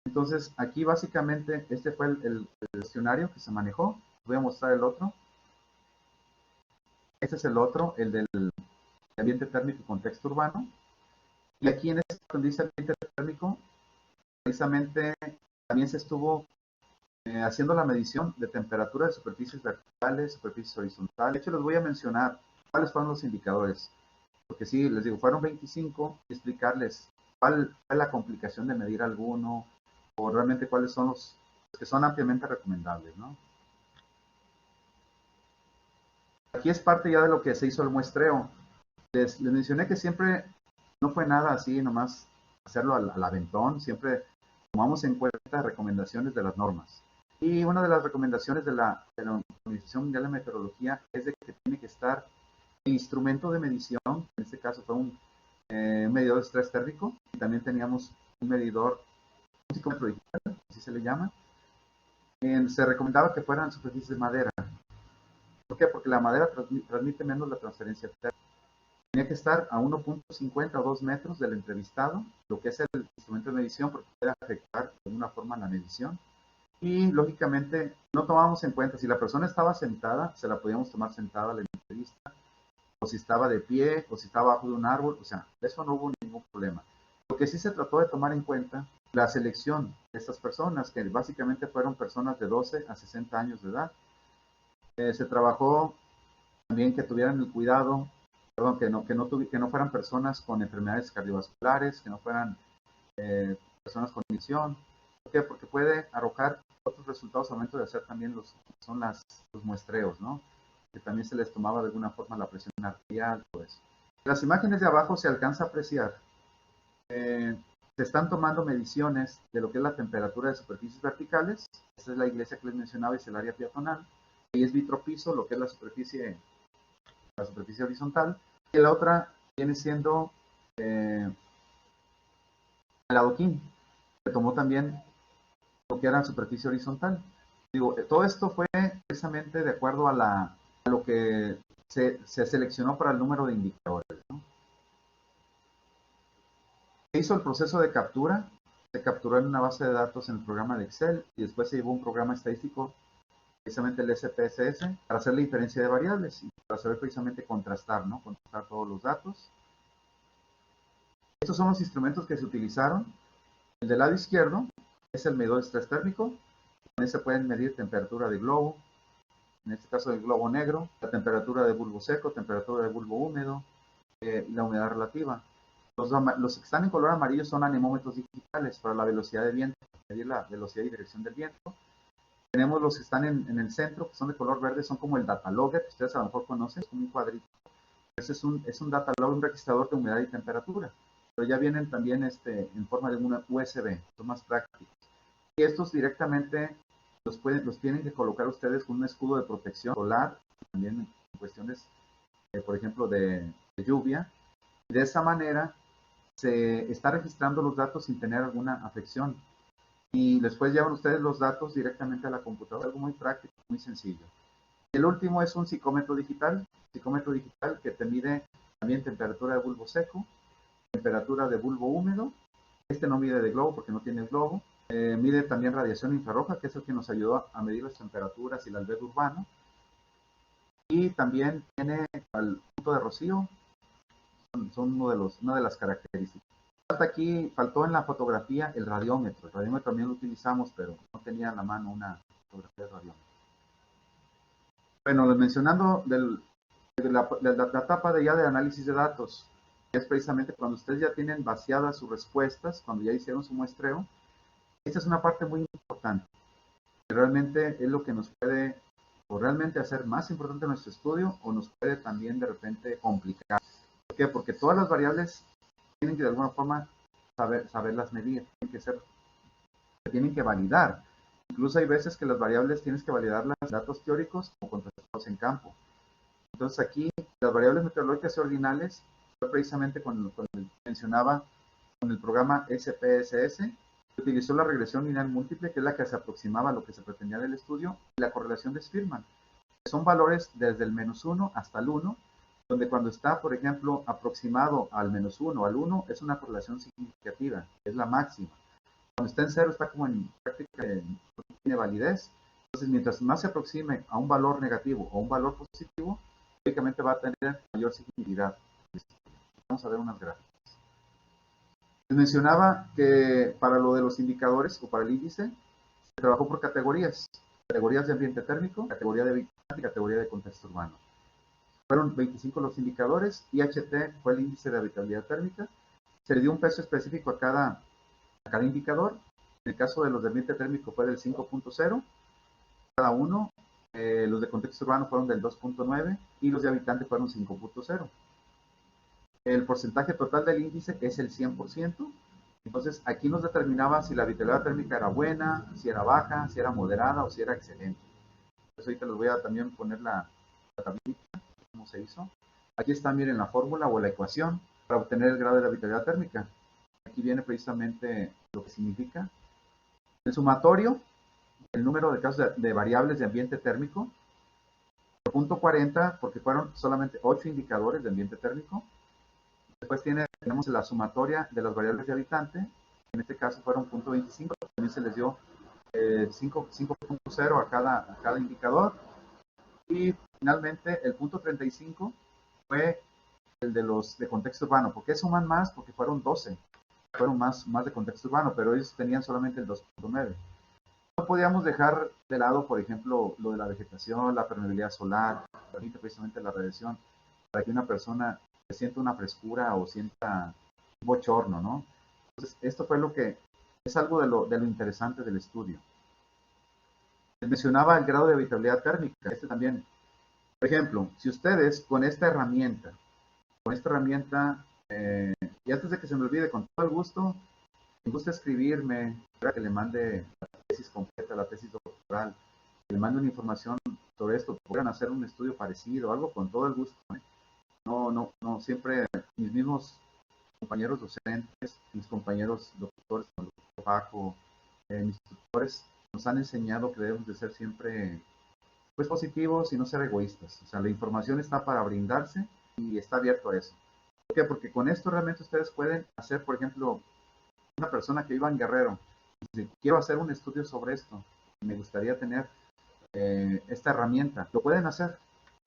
Entonces, aquí básicamente este fue el cuestionario que se manejó. Voy a mostrar el otro. Este es el otro, el del ambiente térmico y contexto urbano. Y aquí en este dice ambiente térmico, precisamente también se estuvo haciendo la medición de temperatura de superficies verticales, superficies horizontales. De hecho, les voy a mencionar cuáles fueron los indicadores, porque sí, les digo, fueron 25, y explicarles cuál fue la complicación de medir alguno, o realmente cuáles son los que son ampliamente recomendables, ¿no? Aquí es parte ya de lo que se hizo el muestreo. Les mencioné que siempre no fue nada así, nomás hacerlo al aventón, siempre tomamos en cuenta recomendaciones de las normas. Y una de las recomendaciones de la Organización Mundial de Meteorología es de que tiene que estar el instrumento de medición, en este caso fue un medidor de estrés térmico, y también teníamos un medidor, un psicómetro digital, así se le llama. Se recomendaba que fueran superficies de madera. ¿Por qué? Porque la madera transmite menos la transferencia térmica. Tenía que estar a 1.50 o 2 metros del entrevistado, lo que es el instrumento de medición, porque puede afectar de alguna forma la medición. Y lógicamente no tomábamos en cuenta si la persona estaba sentada, se la podíamos tomar sentada a la entrevista, o si estaba de pie, o si estaba bajo de un árbol, o sea, de eso no hubo ningún problema. Lo que sí se trató de tomar en cuenta, la selección de estas personas, que básicamente fueron personas de 12 a 60 años de edad. Se trabajó también que tuvieran el cuidado, perdón, que no fueran personas con enfermedades cardiovasculares, que no fueran personas con adicción. ¿Por qué? Porque puede arrojar otros resultados al momento de hacer también los muestreos, ¿no? Que también se les tomaba de alguna forma la presión arterial, todo eso. Las imágenes de abajo se alcanza a apreciar. Se están tomando mediciones de lo que es la temperatura de superficies verticales. Esta es la iglesia que les mencionaba, es el área peatonal. Y es vitropiso, lo que es la superficie horizontal. Y la otra viene siendo el adoquín. Se tomó también lo que era superficie horizontal. Digo, todo esto fue precisamente de acuerdo a lo que se seleccionó para el número de indicadores, ¿no? Se hizo el proceso de captura, se capturó en una base de datos en el programa de Excel y después se llevó un programa estadístico, precisamente el SPSS, para hacer la diferencia de variables y para saber precisamente contrastar, ¿no? Contrastar todos los datos. Estos son los instrumentos que se utilizaron. El del lado izquierdo es el medidor de estrés térmico. Con ese pueden medir temperatura de globo, en este caso del globo negro, la temperatura de bulbo seco, temperatura de bulbo húmedo y la humedad relativa. Los que están en color amarillo son anemómetros digitales para la velocidad de viento, medir la velocidad y dirección del viento. Tenemos los que están en el centro, que son de color verde, son como el datalogger, que ustedes a lo mejor conocen, es como un cuadrito. Ese es un datalogger, un registrador de humedad y temperatura. Pero ya vienen también en forma de una USB, son más prácticos. Y estos directamente los tienen que colocar ustedes con un escudo de protección solar, también en cuestiones, por ejemplo, de lluvia. Y de esa manera se está registrando los datos sin tener alguna afección. Y después llevan ustedes los datos directamente a la computadora, algo muy práctico, muy sencillo. El último es un psicómetro digital que te mide también temperatura de bulbo seco, temperatura de bulbo húmedo. Este no mide de globo porque no tiene globo. Mide también radiación infrarroja, que es el que nos ayudó a medir las temperaturas y el albedo urbano. Y también tiene al punto de rocío, son una de las características. Faltó en la fotografía el radiómetro. El radiómetro también lo utilizamos, pero no tenía a la mano una fotografía de radiómetro. Bueno, mencionando de la etapa de análisis de datos, es precisamente cuando ustedes ya tienen vaciadas sus respuestas, cuando ya hicieron su muestreo. Esta es una parte muy importante, que realmente es lo que nos puede o realmente hacer más importante nuestro estudio o nos puede también de repente complicar. ¿Por qué? Porque todas las variables tienen que de alguna forma saberlas medir, se tienen que validar. Incluso hay veces que las variables tienes que validarlas con datos teóricos o contrastados en campo. Entonces aquí las variables meteorológicas y ordinales fue precisamente con el que mencionaba con el programa SPSS. Se utilizó la regresión lineal múltiple, que es la que se aproximaba a lo que se pretendía del estudio, y la correlación de Spearman. Son valores desde el -1 hasta el 1, donde cuando está, por ejemplo, aproximado al -1 o al 1, es una correlación significativa, es la máxima. Cuando está en 0 está como en práctica, no tiene validez. Entonces, mientras más se aproxime a un valor negativo o un valor positivo, lógicamente va a tener mayor significación. Vamos a ver unas gráficas. Les mencionaba que para lo de los indicadores o para el índice, se trabajó por categorías. Categorías de ambiente térmico, categoría de habitante y categoría de contexto urbano. Fueron 25 los indicadores, IHT fue el índice de habitabilidad térmica, se le dio un peso específico a cada indicador. En el caso de los de ambiente térmico fue del 5.0 cada uno, los de contexto urbano fueron del 2.9 y los de habitante fueron 5.0. El porcentaje total del índice es el 100%. Entonces, aquí nos determinaba si la habitabilidad térmica era buena, si era baja, si era moderada o si era excelente. Entonces, ahorita les voy a también poner la tablita, cómo se hizo. Aquí está, miren, la fórmula o la ecuación para obtener el grado de la habitabilidad térmica. Aquí viene precisamente lo que significa. El sumatorio, el número de casos de variables de ambiente térmico, por punto 40, porque fueron solamente 8 indicadores de ambiente térmico. Después tenemos la sumatoria de las variables de habitante, en este caso fueron punto 25, también se les dio 5.0 a cada indicador. Y finalmente el punto 35 fue el de los de contexto urbano. ¿Por qué suman más? Porque fueron 12, fueron más de contexto urbano, pero ellos tenían solamente el 2.9. No podíamos dejar de lado, por ejemplo, lo de la vegetación, la permeabilidad solar, permite precisamente la radiación, para que una persona sienta una frescura o sienta un bochorno, ¿no? Entonces, esto fue lo que es algo de lo interesante del estudio. Les mencionaba el grado de habitabilidad térmica, este también. Por ejemplo, si ustedes con esta herramienta, y antes de que se me olvide, con todo el gusto, me gusta escribirme, para que le mande la tesis completa, la tesis doctoral, que le mande una información sobre esto, podrían hacer un estudio parecido, algo con todo el gusto. No, siempre mis mismos compañeros docentes, mis compañeros doctores, como el doctor Paco, mis tutores, nos han enseñado que debemos de ser siempre pues positivos y no ser egoístas. O sea, la información está para brindarse y está abierto a eso. ¿Por qué? Porque con esto realmente ustedes pueden hacer, por ejemplo, una persona que viva en Guerrero, si quiero hacer un estudio sobre esto, me gustaría tener esta herramienta, lo pueden hacer,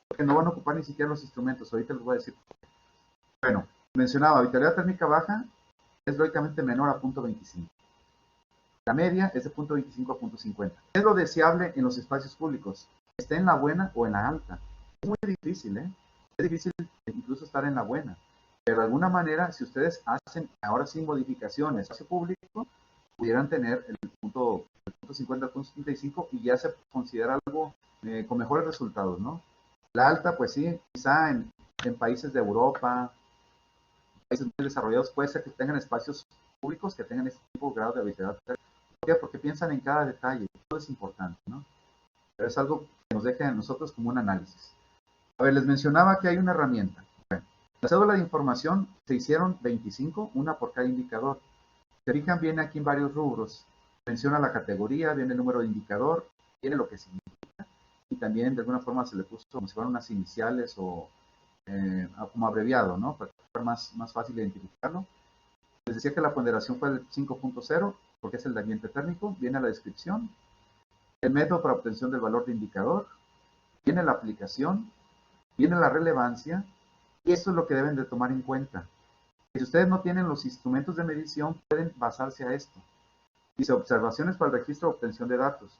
porque no van a ocupar ni siquiera los instrumentos. Ahorita les voy a decir. Bueno, mencionaba, habitabilidad térmica baja es lógicamente menor a 0.25. La media es de 0.25 a 0.50. ¿Qué es lo deseable en los espacios públicos? Esté en la buena o en la alta. Es muy difícil, ¿eh? Es difícil incluso estar en la buena. Pero de alguna manera, si ustedes hacen ahora sí modificaciones en el espacio público, pudieran tener el punto 50 al punto 75 y ya se considera algo con mejores resultados, ¿no? La alta, pues sí, quizá en países de Europa, países muy desarrollados, puede ser que tengan espacios públicos que tengan este tipo de grado de habitabilidad. ¿Por qué? Porque piensan en cada detalle, todo es importante, ¿no? Pero es algo que nos deja a nosotros como un análisis. A ver, les mencionaba que hay una herramienta. Bueno, la cédula de información se hicieron 25, una por cada indicador. Se fijan, viene aquí en varios rubros. Menciona la categoría, viene el número de indicador, viene lo que significa, y también de alguna forma se le puso como si fueran unas iniciales o como abreviado, ¿no? Para que fuera más fácil identificarlo. Les decía que la ponderación fue del 5.0, porque es el de ambiente térmico, viene la descripción, el método para obtención del valor de indicador, viene la aplicación, viene la relevancia, y eso es lo que deben de tomar en cuenta. Si ustedes no tienen los instrumentos de medición, pueden basarse a esto. Dice, observaciones para el registro de obtención de datos.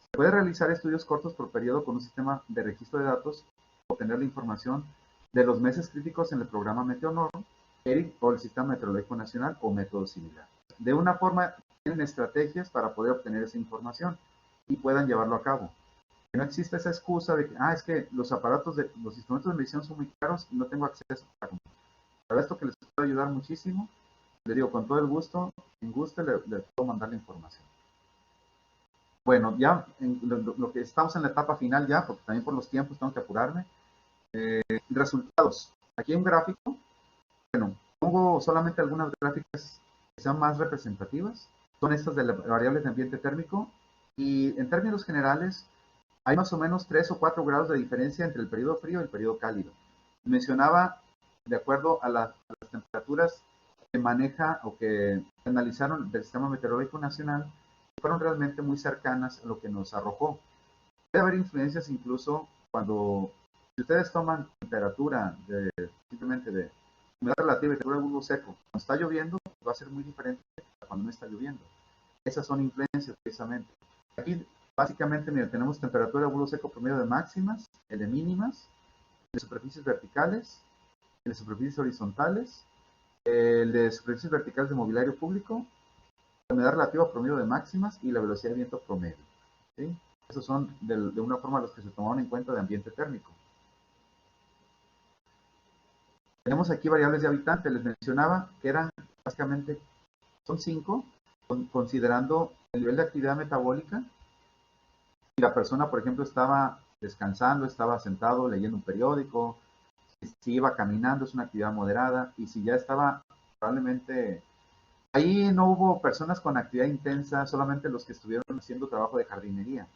Se puede realizar estudios cortos por periodo con un sistema de registro de datos, obtener la información de los meses críticos en el programa Meteonorm, ERIC o el Sistema Meteorológico Nacional o método similar. De una forma, tienen estrategias para poder obtener esa información y puedan llevarlo a cabo. Que no existe esa excusa de que, es que los aparatos los instrumentos de medición son muy caros y no tengo acceso a comprar. Para esto que les puede ayudar muchísimo, les digo, con todo el gusto, en gusto le puedo mandar la información. Bueno, ya en lo que estamos en la etapa final ya, porque también por los tiempos tengo que apurarme. Resultados. Aquí hay un gráfico. Bueno, pongo solamente algunas gráficas que sean más representativas. Son estas de las variables de ambiente térmico. Y en términos generales, hay más o menos 3 o 4 grados de diferencia entre el periodo frío y el periodo cálido. Mencionaba, de acuerdo a las temperaturas que maneja o que analizaron del Sistema Meteorológico Nacional, fueron realmente muy cercanas a lo que nos arrojó. Puede haber influencias incluso cuando, si ustedes toman temperatura simplemente de humedad relativa y temperatura de bulbo seco, cuando está lloviendo, va a ser muy diferente cuando no está lloviendo. Esas son influencias precisamente. Aquí básicamente, mira, tenemos temperatura de bulbo seco promedio de máximas, el de mínimas, de superficies verticales, el de superficies horizontales, el de superficies verticales de mobiliario público, la humedad relativa promedio de máximas y la velocidad de viento promedio. ¿Sí? Esos son de una forma los que se tomaron en cuenta de ambiente térmico. Tenemos aquí variables de habitante. Les mencionaba que eran básicamente, son 5, considerando el nivel de actividad metabólica. Si la persona, por ejemplo, estaba descansando, estaba sentado leyendo un periódico, si iba caminando, es una actividad moderada, y si ya estaba probablemente... Ahí no hubo personas con actividad intensa, solamente los que estuvieron haciendo trabajo de jardinería.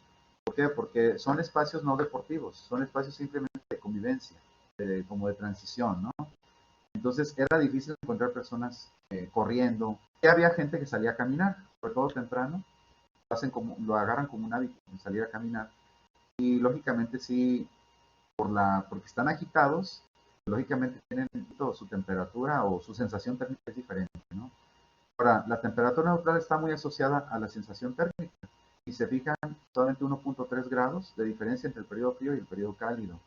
¿Por qué? Porque son espacios no deportivos, son espacios simplemente de convivencia, como de transición, ¿no? Entonces era difícil encontrar personas corriendo. Y había gente que salía a caminar, sobre todo temprano, lo agarran como un hábito, salir a caminar. Y lógicamente sí, porque están agitados, lógicamente tienen su temperatura o su sensación térmica es diferente, ¿no? Ahora, la temperatura neutral está muy asociada a la sensación térmica. Y se fijan, solamente 1.3 grados de diferencia entre el periodo frío y el periodo cálido.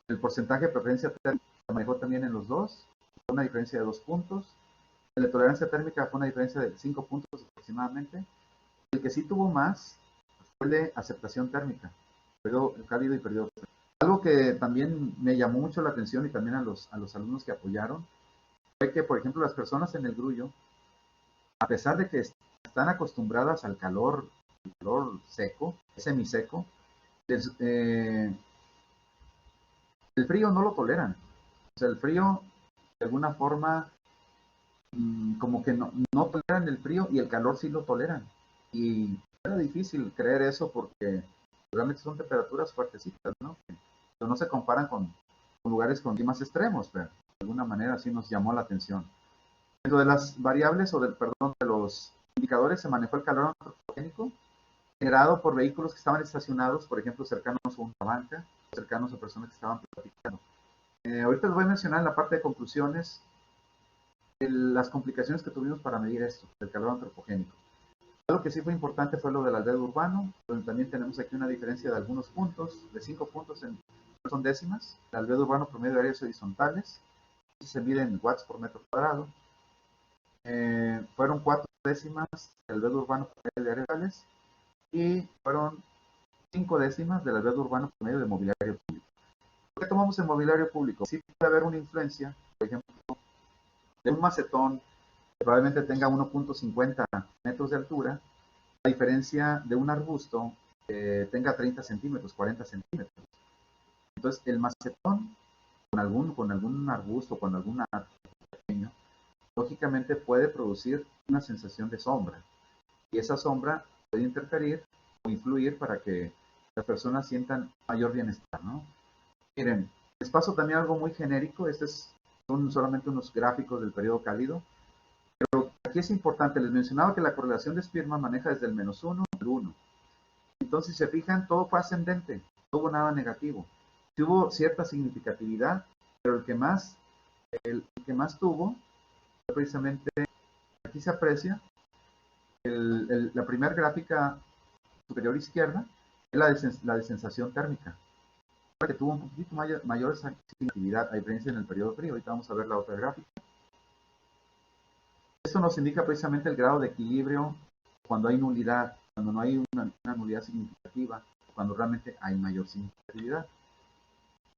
El porcentaje de preferencia térmica se manejó también en los dos, fue una diferencia de 2 puntos. La tolerancia térmica fue una diferencia de 5 puntos aproximadamente. El que sí tuvo más fue el de aceptación térmica, periodo cálido y periodo frío. Algo que también me llamó mucho la atención y también a los alumnos que apoyaron, fue que, por ejemplo, las personas en el grullo, a pesar de que están acostumbradas al calor seco, semiseco, el frío no lo toleran. O sea, el frío, de alguna forma, como que no toleran el frío y el calor sí lo toleran. Y era difícil creer eso porque realmente son temperaturas fuertecitas, ¿no? Pero no se comparan con lugares con climas extremos, pero de alguna manera sí nos llamó la atención. Dentro de las variables de los indicadores se manejó el calor antropogénico generado por vehículos que estaban estacionados, por ejemplo, cercanos a una banca, cercanos a personas que estaban platicando. Ahorita les voy a mencionar en la parte de conclusiones las complicaciones que tuvimos para medir esto, el calor antropogénico. Algo que sí fue importante fue lo del albedo urbano, donde también tenemos aquí una diferencia de algunos puntos, de 5 puntos son décimas, el albedo urbano promedio de áreas horizontales, se mide en watts por metro cuadrado. Fueron 4 décimas del albedo urbano promedio de áreas verticales y fueron 5 décimas del albedo urbano promedio de mobiliario público. ¿Por qué tomamos el mobiliario público? Sí puede haber una influencia, por ejemplo, de un macetón que probablemente tenga 1.50 metros de altura, a diferencia de un arbusto que tenga 30 centímetros, 40 centímetros. Entonces, el macetón con algún arbusto, con algún árbol pequeño, lógicamente puede producir una sensación de sombra. Y esa sombra puede interferir o influir para que las personas sientan mayor bienestar, ¿no? Miren, les paso también algo muy genérico. Son solamente unos gráficos del periodo cálido. Pero aquí es importante, les mencionaba que la correlación de Spearman maneja desde el -1 al 1. Entonces, si se fijan, todo fue ascendente, no hubo nada negativo. Sí hubo cierta significatividad, pero el que más tuvo fue precisamente, aquí se aprecia, la primera gráfica superior izquierda es la de sensación térmica, que tuvo un poquito mayor significatividad a diferencia en el periodo frío. Ahorita vamos a ver la otra gráfica. Esto nos indica precisamente el grado de equilibrio cuando hay nulidad, cuando no hay una nulidad significativa, cuando realmente hay mayor significatividad.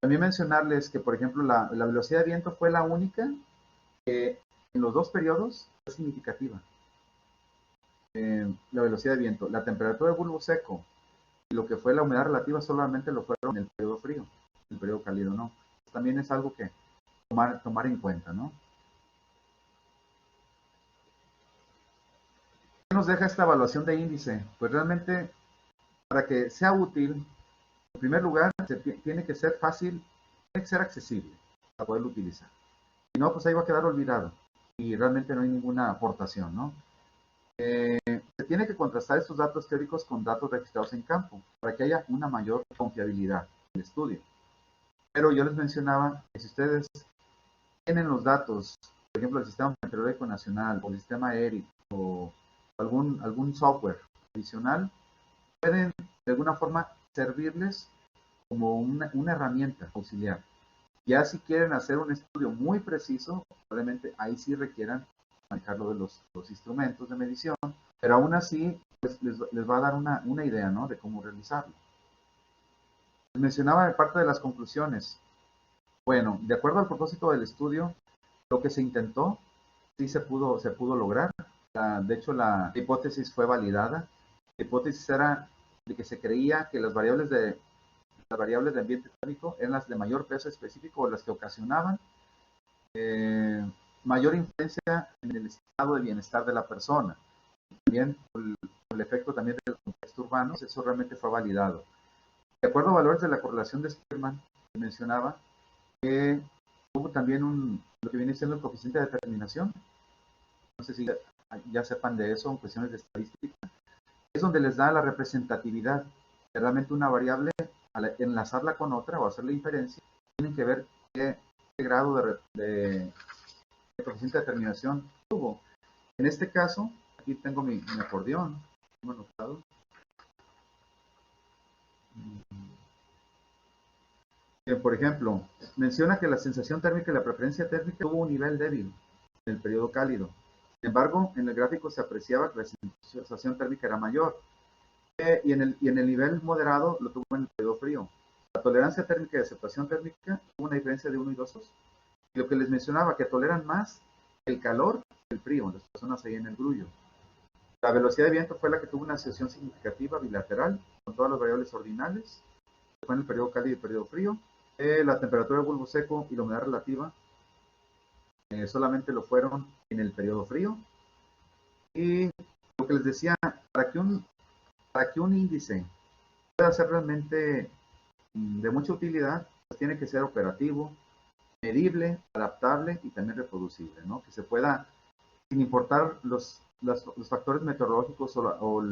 También mencionarles que, por ejemplo, la velocidad de viento fue la única que en los dos periodos fue significativa. La velocidad de viento, la temperatura de bulbo seco y lo que fue la humedad relativa solamente lo fueron en el periodo frío, el periodo cálido no. También es algo que tomar en cuenta, ¿no? ¿Qué nos deja esta evaluación de índice? Pues realmente, para que sea útil, en primer lugar, tiene que ser fácil, tiene que ser accesible para poderlo utilizar. Si no, pues ahí va a quedar olvidado y realmente no hay ninguna aportación, ¿no? Se tiene que contrastar estos datos teóricos con datos registrados en campo para que haya una mayor confiabilidad del estudio. Pero yo les mencionaba que si ustedes tienen los datos por ejemplo, el Sistema Meteorológico Nacional o el Sistema ERIC o algún software adicional, pueden de alguna forma servirles como una herramienta auxiliar. Ya si quieren hacer un estudio muy preciso, probablemente ahí sí requieran manejarlo de los instrumentos de medición, pero aún así pues, les va a dar una idea, ¿no?, de cómo realizarlo. Les mencionaba parte de las conclusiones. Bueno, de acuerdo al propósito del estudio, lo que se intentó sí se pudo lograr. De hecho, la hipótesis fue validada. La hipótesis era de que se creía que las variables de ambiente térmico eran las de mayor peso específico o las que ocasionaban mayor influencia en el estado de bienestar de la persona. También por el efecto también del contexto urbano, eso realmente fue validado. De acuerdo a valores de la correlación de Spearman, que mencionaba que hubo también lo que viene siendo el coeficiente de determinación. No sé si ya sepan de eso en cuestiones de estadística. Es donde les da la representatividad. Realmente una variable, al enlazarla con otra o hacerle inferencia, tienen que ver qué grado de coeficiente de determinación tuvo. En este caso, aquí tengo mi acordeón, tengo anotado. Por ejemplo, menciona que la sensación térmica y la preferencia térmica tuvo un nivel débil en el periodo cálido. Sin embargo, en el gráfico se apreciaba que la sensación térmica era mayor. Y en el nivel moderado lo tuvo en el periodo frío. La tolerancia térmica y aceptación térmica tuvo una diferencia de 1 y 2. Y lo que les mencionaba, que toleran más el calor que el frío, las personas ahí en el grullo. La velocidad de viento fue la que tuvo una asociación significativa bilateral con todas las variables ordinales. Fue en el periodo cálido y el periodo frío. La temperatura del bulbo seco y la humedad relativa solamente lo fueron en el periodo frío. Y lo que les decía, para que un índice pueda ser realmente de mucha utilidad, pues tiene que ser operativo, medible, adaptable y también reproducible, ¿no? Que se pueda, sin importar los factores meteorológicos o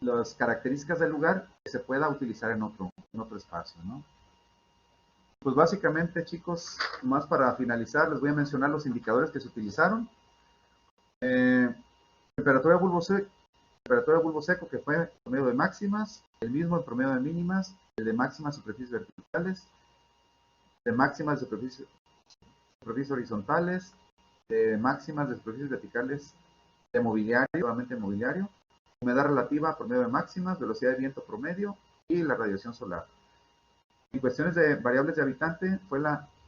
las características del lugar, que se pueda utilizar en otro espacio, ¿no? Pues básicamente, chicos, más para finalizar, les voy a mencionar los indicadores que se utilizaron. Temperatura de bulbo seco, que fue el promedio de máximas, el mismo el promedio de mínimas, el de máximas superficies verticales, de máximas de superficies horizontales, de máximas de superficies verticales de mobiliario, solamente mobiliario, humedad relativa, promedio de máximas, velocidad de viento promedio y la radiación solar. En cuestiones de variables de habitante, fue el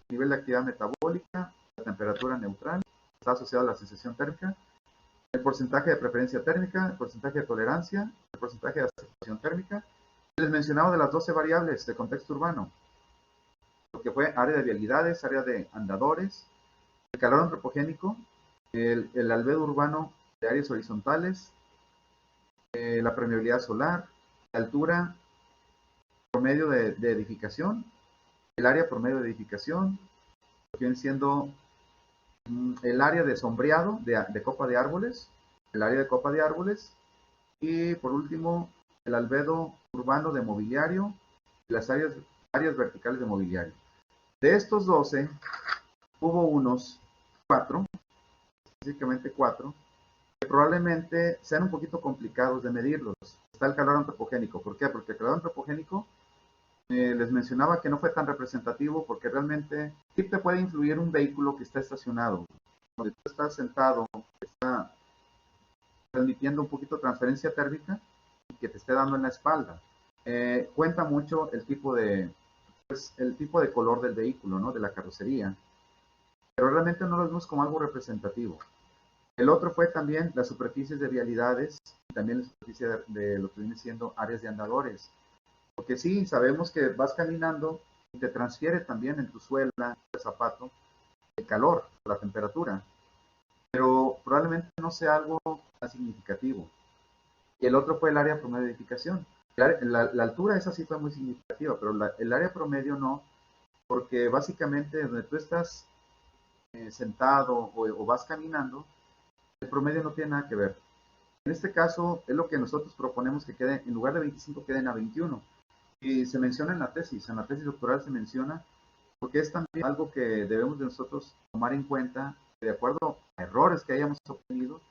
nivel de actividad metabólica, la temperatura neutral, está asociado a la sensación térmica, el porcentaje de preferencia térmica, el porcentaje de tolerancia, el porcentaje de aceptación térmica. Les mencionaba de las 12 variables de contexto urbano, lo que fue área de vialidades, área de andadores, el calor antropogénico, el albedo urbano de áreas horizontales, la permeabilidad solar, la altura promedio de edificación, el área promedio de edificación, que viene siendo el área de sombreado de copa de árboles, el área de copa de árboles, y por último, el albedo urbano de mobiliario y las áreas verticales de mobiliario. De estos 12, hubo unos 4, específicamente 4, que probablemente sean un poquito complicados de medirlos. Está el calor antropogénico. ¿Por qué? Porque el calor antropogénico les mencionaba que no fue tan representativo porque realmente sí te puede influir un vehículo que está estacionado. Donde tú estás sentado, está transmitiendo un poquito de transferencia térmica y que te esté dando en la espalda. Cuenta mucho el tipo de color del vehículo, ¿no? De la carrocería. Pero realmente no lo vemos como algo representativo. El otro fue también las superficies de vialidades y también la superficie de lo que viene siendo áreas de andadores. Porque sí, sabemos que vas caminando y te transfiere también en tu suela, en tu zapato, el calor, la temperatura. Pero probablemente no sea algo tan significativo. Y el otro fue el área promedio de edificación. La altura esa sí fue muy significativa, pero el área promedio no, porque básicamente donde tú estás sentado o vas caminando, el promedio no tiene nada que ver. En este caso es lo que nosotros proponemos que quede, en lugar de 25 queden a 21. Y se menciona en la tesis doctoral se menciona, porque es también algo que debemos de nosotros tomar en cuenta de acuerdo a errores que hayamos obtenido,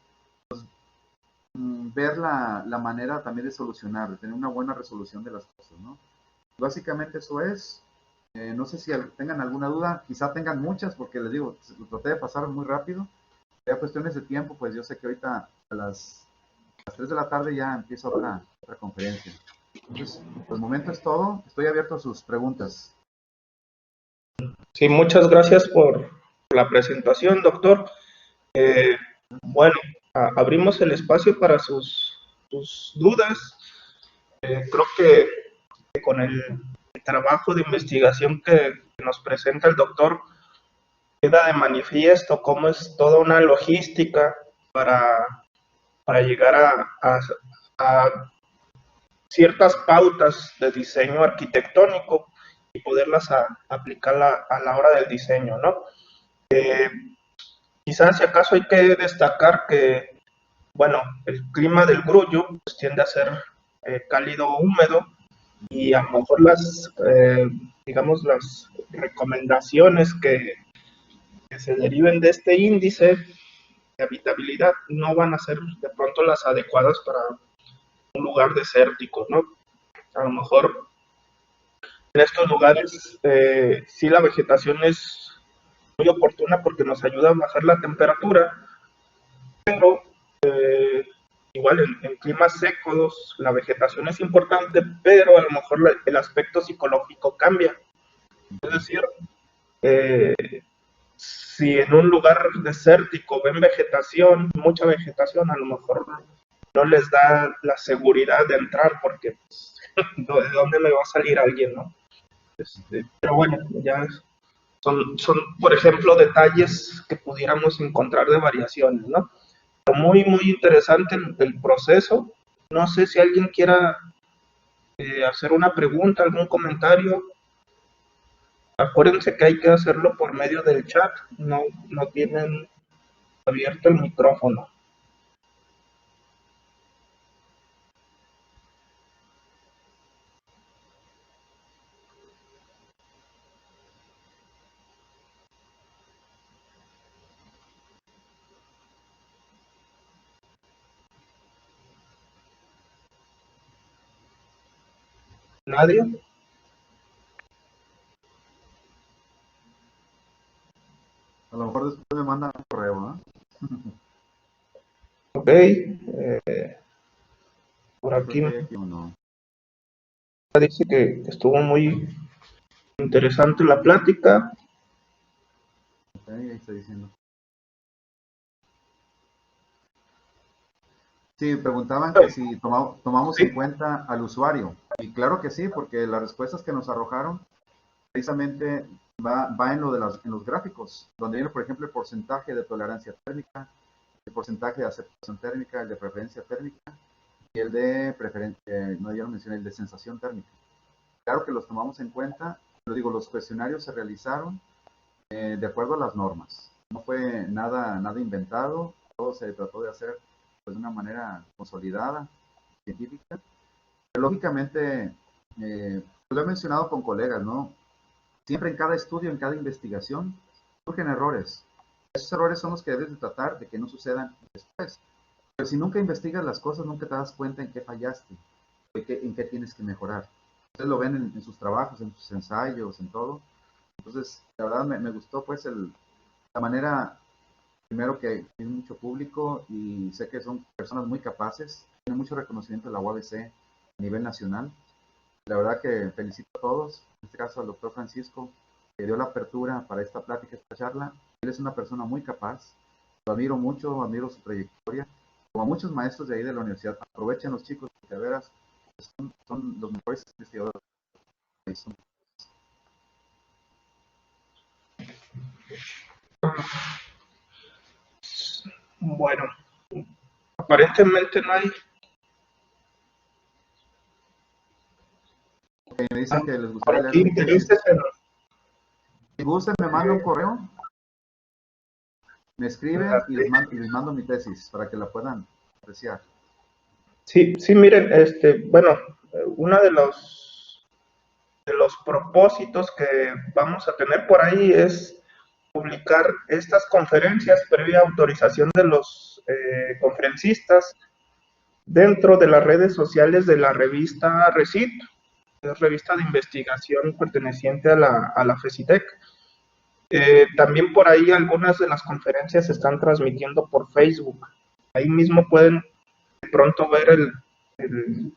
ver la manera también de solucionar, de tener una buena resolución de las cosas, ¿no? Básicamente eso es. No sé si tengan alguna duda, quizá tengan muchas, porque les digo, lo traté de pasar muy rápido. Ya cuestiones de tiempo, pues yo sé que ahorita a las 3 de la tarde ya empieza otra conferencia. Entonces, por el momento es todo. Estoy abierto a sus preguntas. Sí, muchas gracias por la presentación, doctor. Bueno, abrimos el espacio para sus dudas. Creo que con el trabajo de investigación que nos presenta el doctor, queda de manifiesto cómo es toda una logística para llegar a ciertas pautas de diseño arquitectónico y poderlas aplicar a la hora del diseño, ¿no? Quizás si acaso hay que destacar que, bueno, el clima del Grullo pues, tiende a ser cálido húmedo y a lo mejor digamos, las recomendaciones que se deriven de este índice de habitabilidad no van a ser de pronto las adecuadas para un lugar desértico, ¿no? A lo mejor en estos lugares sí la vegetación es muy oportuna porque nos ayuda a bajar la temperatura, pero igual en climas secos la vegetación es importante, pero a lo mejor el aspecto psicológico cambia. Es decir, eh, si en un lugar desértico ven vegetación, mucha vegetación, a lo mejor no les da la seguridad de entrar porque pues, ¿de dónde me va a salir alguien, no? Pero bueno, ya son, por ejemplo, detalles que pudiéramos encontrar de variaciones, ¿no? Muy, muy interesante el proceso. No sé si alguien quiera hacer una pregunta, algún comentario. Acuérdense que hay que hacerlo por medio del chat, no tienen abierto el micrófono. ¿Nadie? A lo mejor después me mandan un correo, ¿no? Ok. Por Yo creo aquí que hay aquí uno. dice que estuvo muy interesante la plática. Ok, ahí está diciendo. Sí, preguntaban que si tomamos en Sí, cuenta al usuario. Y claro que sí, porque las respuestas que nos arrojaron precisamente va en en los gráficos, donde viene, por ejemplo, el porcentaje de tolerancia térmica, el porcentaje de aceptación térmica, el de preferencia térmica y el de preferencia, no, ya lo mencioné, el de sensación térmica. Claro que los tomamos en cuenta, lo digo, los cuestionarios se realizaron de acuerdo a las normas. No fue nada inventado, todo se trató de hacer pues, de una manera consolidada, científica. Pero, lógicamente, lo he mencionado con colegas, ¿no? Siempre en cada estudio, en cada investigación, surgen errores. Esos errores son los que debes de tratar de que no sucedan después. Pero si nunca investigas las cosas, nunca te das cuenta en qué fallaste, en qué tienes que mejorar. Ustedes lo ven en sus trabajos, en sus ensayos, en todo. Entonces, la verdad me gustó pues la manera, primero que tiene mucho público y sé que son personas muy capaces, tienen mucho reconocimiento de la UABC a nivel nacional. La verdad que felicito a todos, en este caso al doctor Francisco, que dio la apertura para esta plática, esta charla. Él es una persona muy capaz, lo admiro mucho, admiro su trayectoria, como a muchos maestros de ahí de la universidad. Aprovechen los chicos, porque de veras son los mejores investigadores. bueno, aparentemente no hay. Me dicen que les Por gustaría leer aquí mi intereses tesis. Si gusten, me manda un correo, me en escriben la y tesis. les mando mi tesis para que la puedan apreciar. Sí, sí, miren, bueno, uno de los propósitos que vamos a tener por ahí es publicar estas conferencias previa autorización de los conferencistas dentro de las redes sociales de la revista RECIT, es revista de investigación perteneciente a la FECITEC. También por ahí algunas de las conferencias se están transmitiendo por Facebook. Ahí mismo pueden de pronto ver el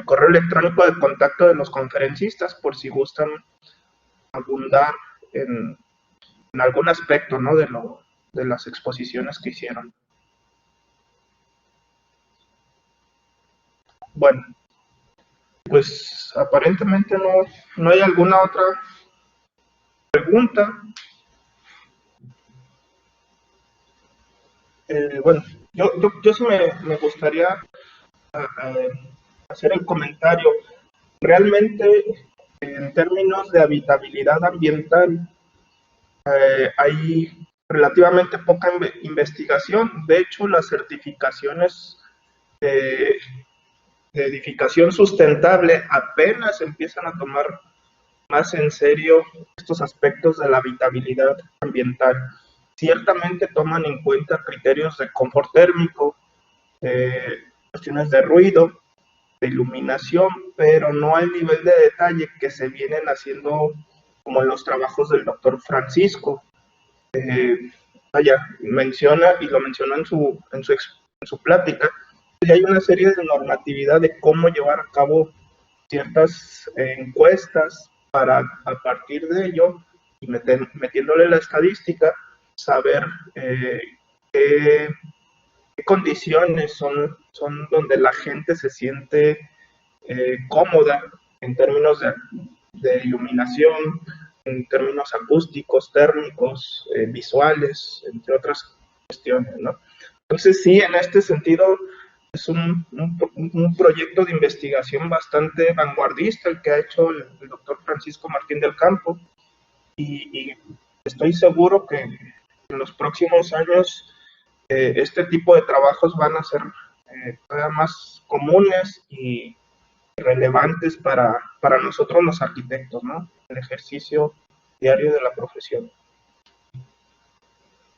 correo electrónico de contacto de los conferencistas por si gustan abundar en algún aspecto, ¿no?, de las exposiciones que hicieron. Bueno, pues aparentemente no hay alguna otra pregunta. Bueno, yo sí me gustaría hacer el comentario. Realmente, en términos de habitabilidad ambiental, hay relativamente poca investigación. De hecho, las certificaciones de edificación sustentable apenas empiezan a tomar más en serio estos aspectos de la habitabilidad ambiental. Ciertamente toman en cuenta criterios de confort térmico, cuestiones de ruido, de iluminación, pero no al nivel de detalle que se vienen haciendo como en los trabajos del doctor Francisco. Menciona, y lo mencionó en su plática, y hay una serie de normatividad de cómo llevar a cabo ciertas encuestas para, a partir de ello, y metiéndole la estadística, saber qué condiciones son donde la gente se siente cómoda en términos de iluminación, en términos acústicos, térmicos, visuales, entre otras cuestiones, ¿no? Entonces, sí, en este sentido, es un proyecto de investigación bastante vanguardista el que ha hecho el doctor Francisco Martín del Campo, y estoy seguro que en los próximos años este tipo de trabajos van a ser todavía más comunes y relevantes para nosotros los arquitectos, ¿no? El ejercicio diario de la profesión.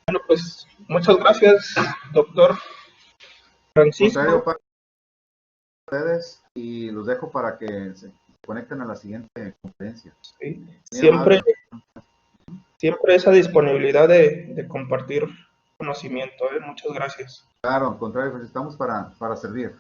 Bueno, pues muchas gracias, doctor Francisco. Para ustedes, y los dejo para que se conecten a la siguiente conferencia. Sí. Siempre esa disponibilidad de compartir conocimiento, ¿eh? Muchas gracias. Claro, al contrario, pues estamos para servir.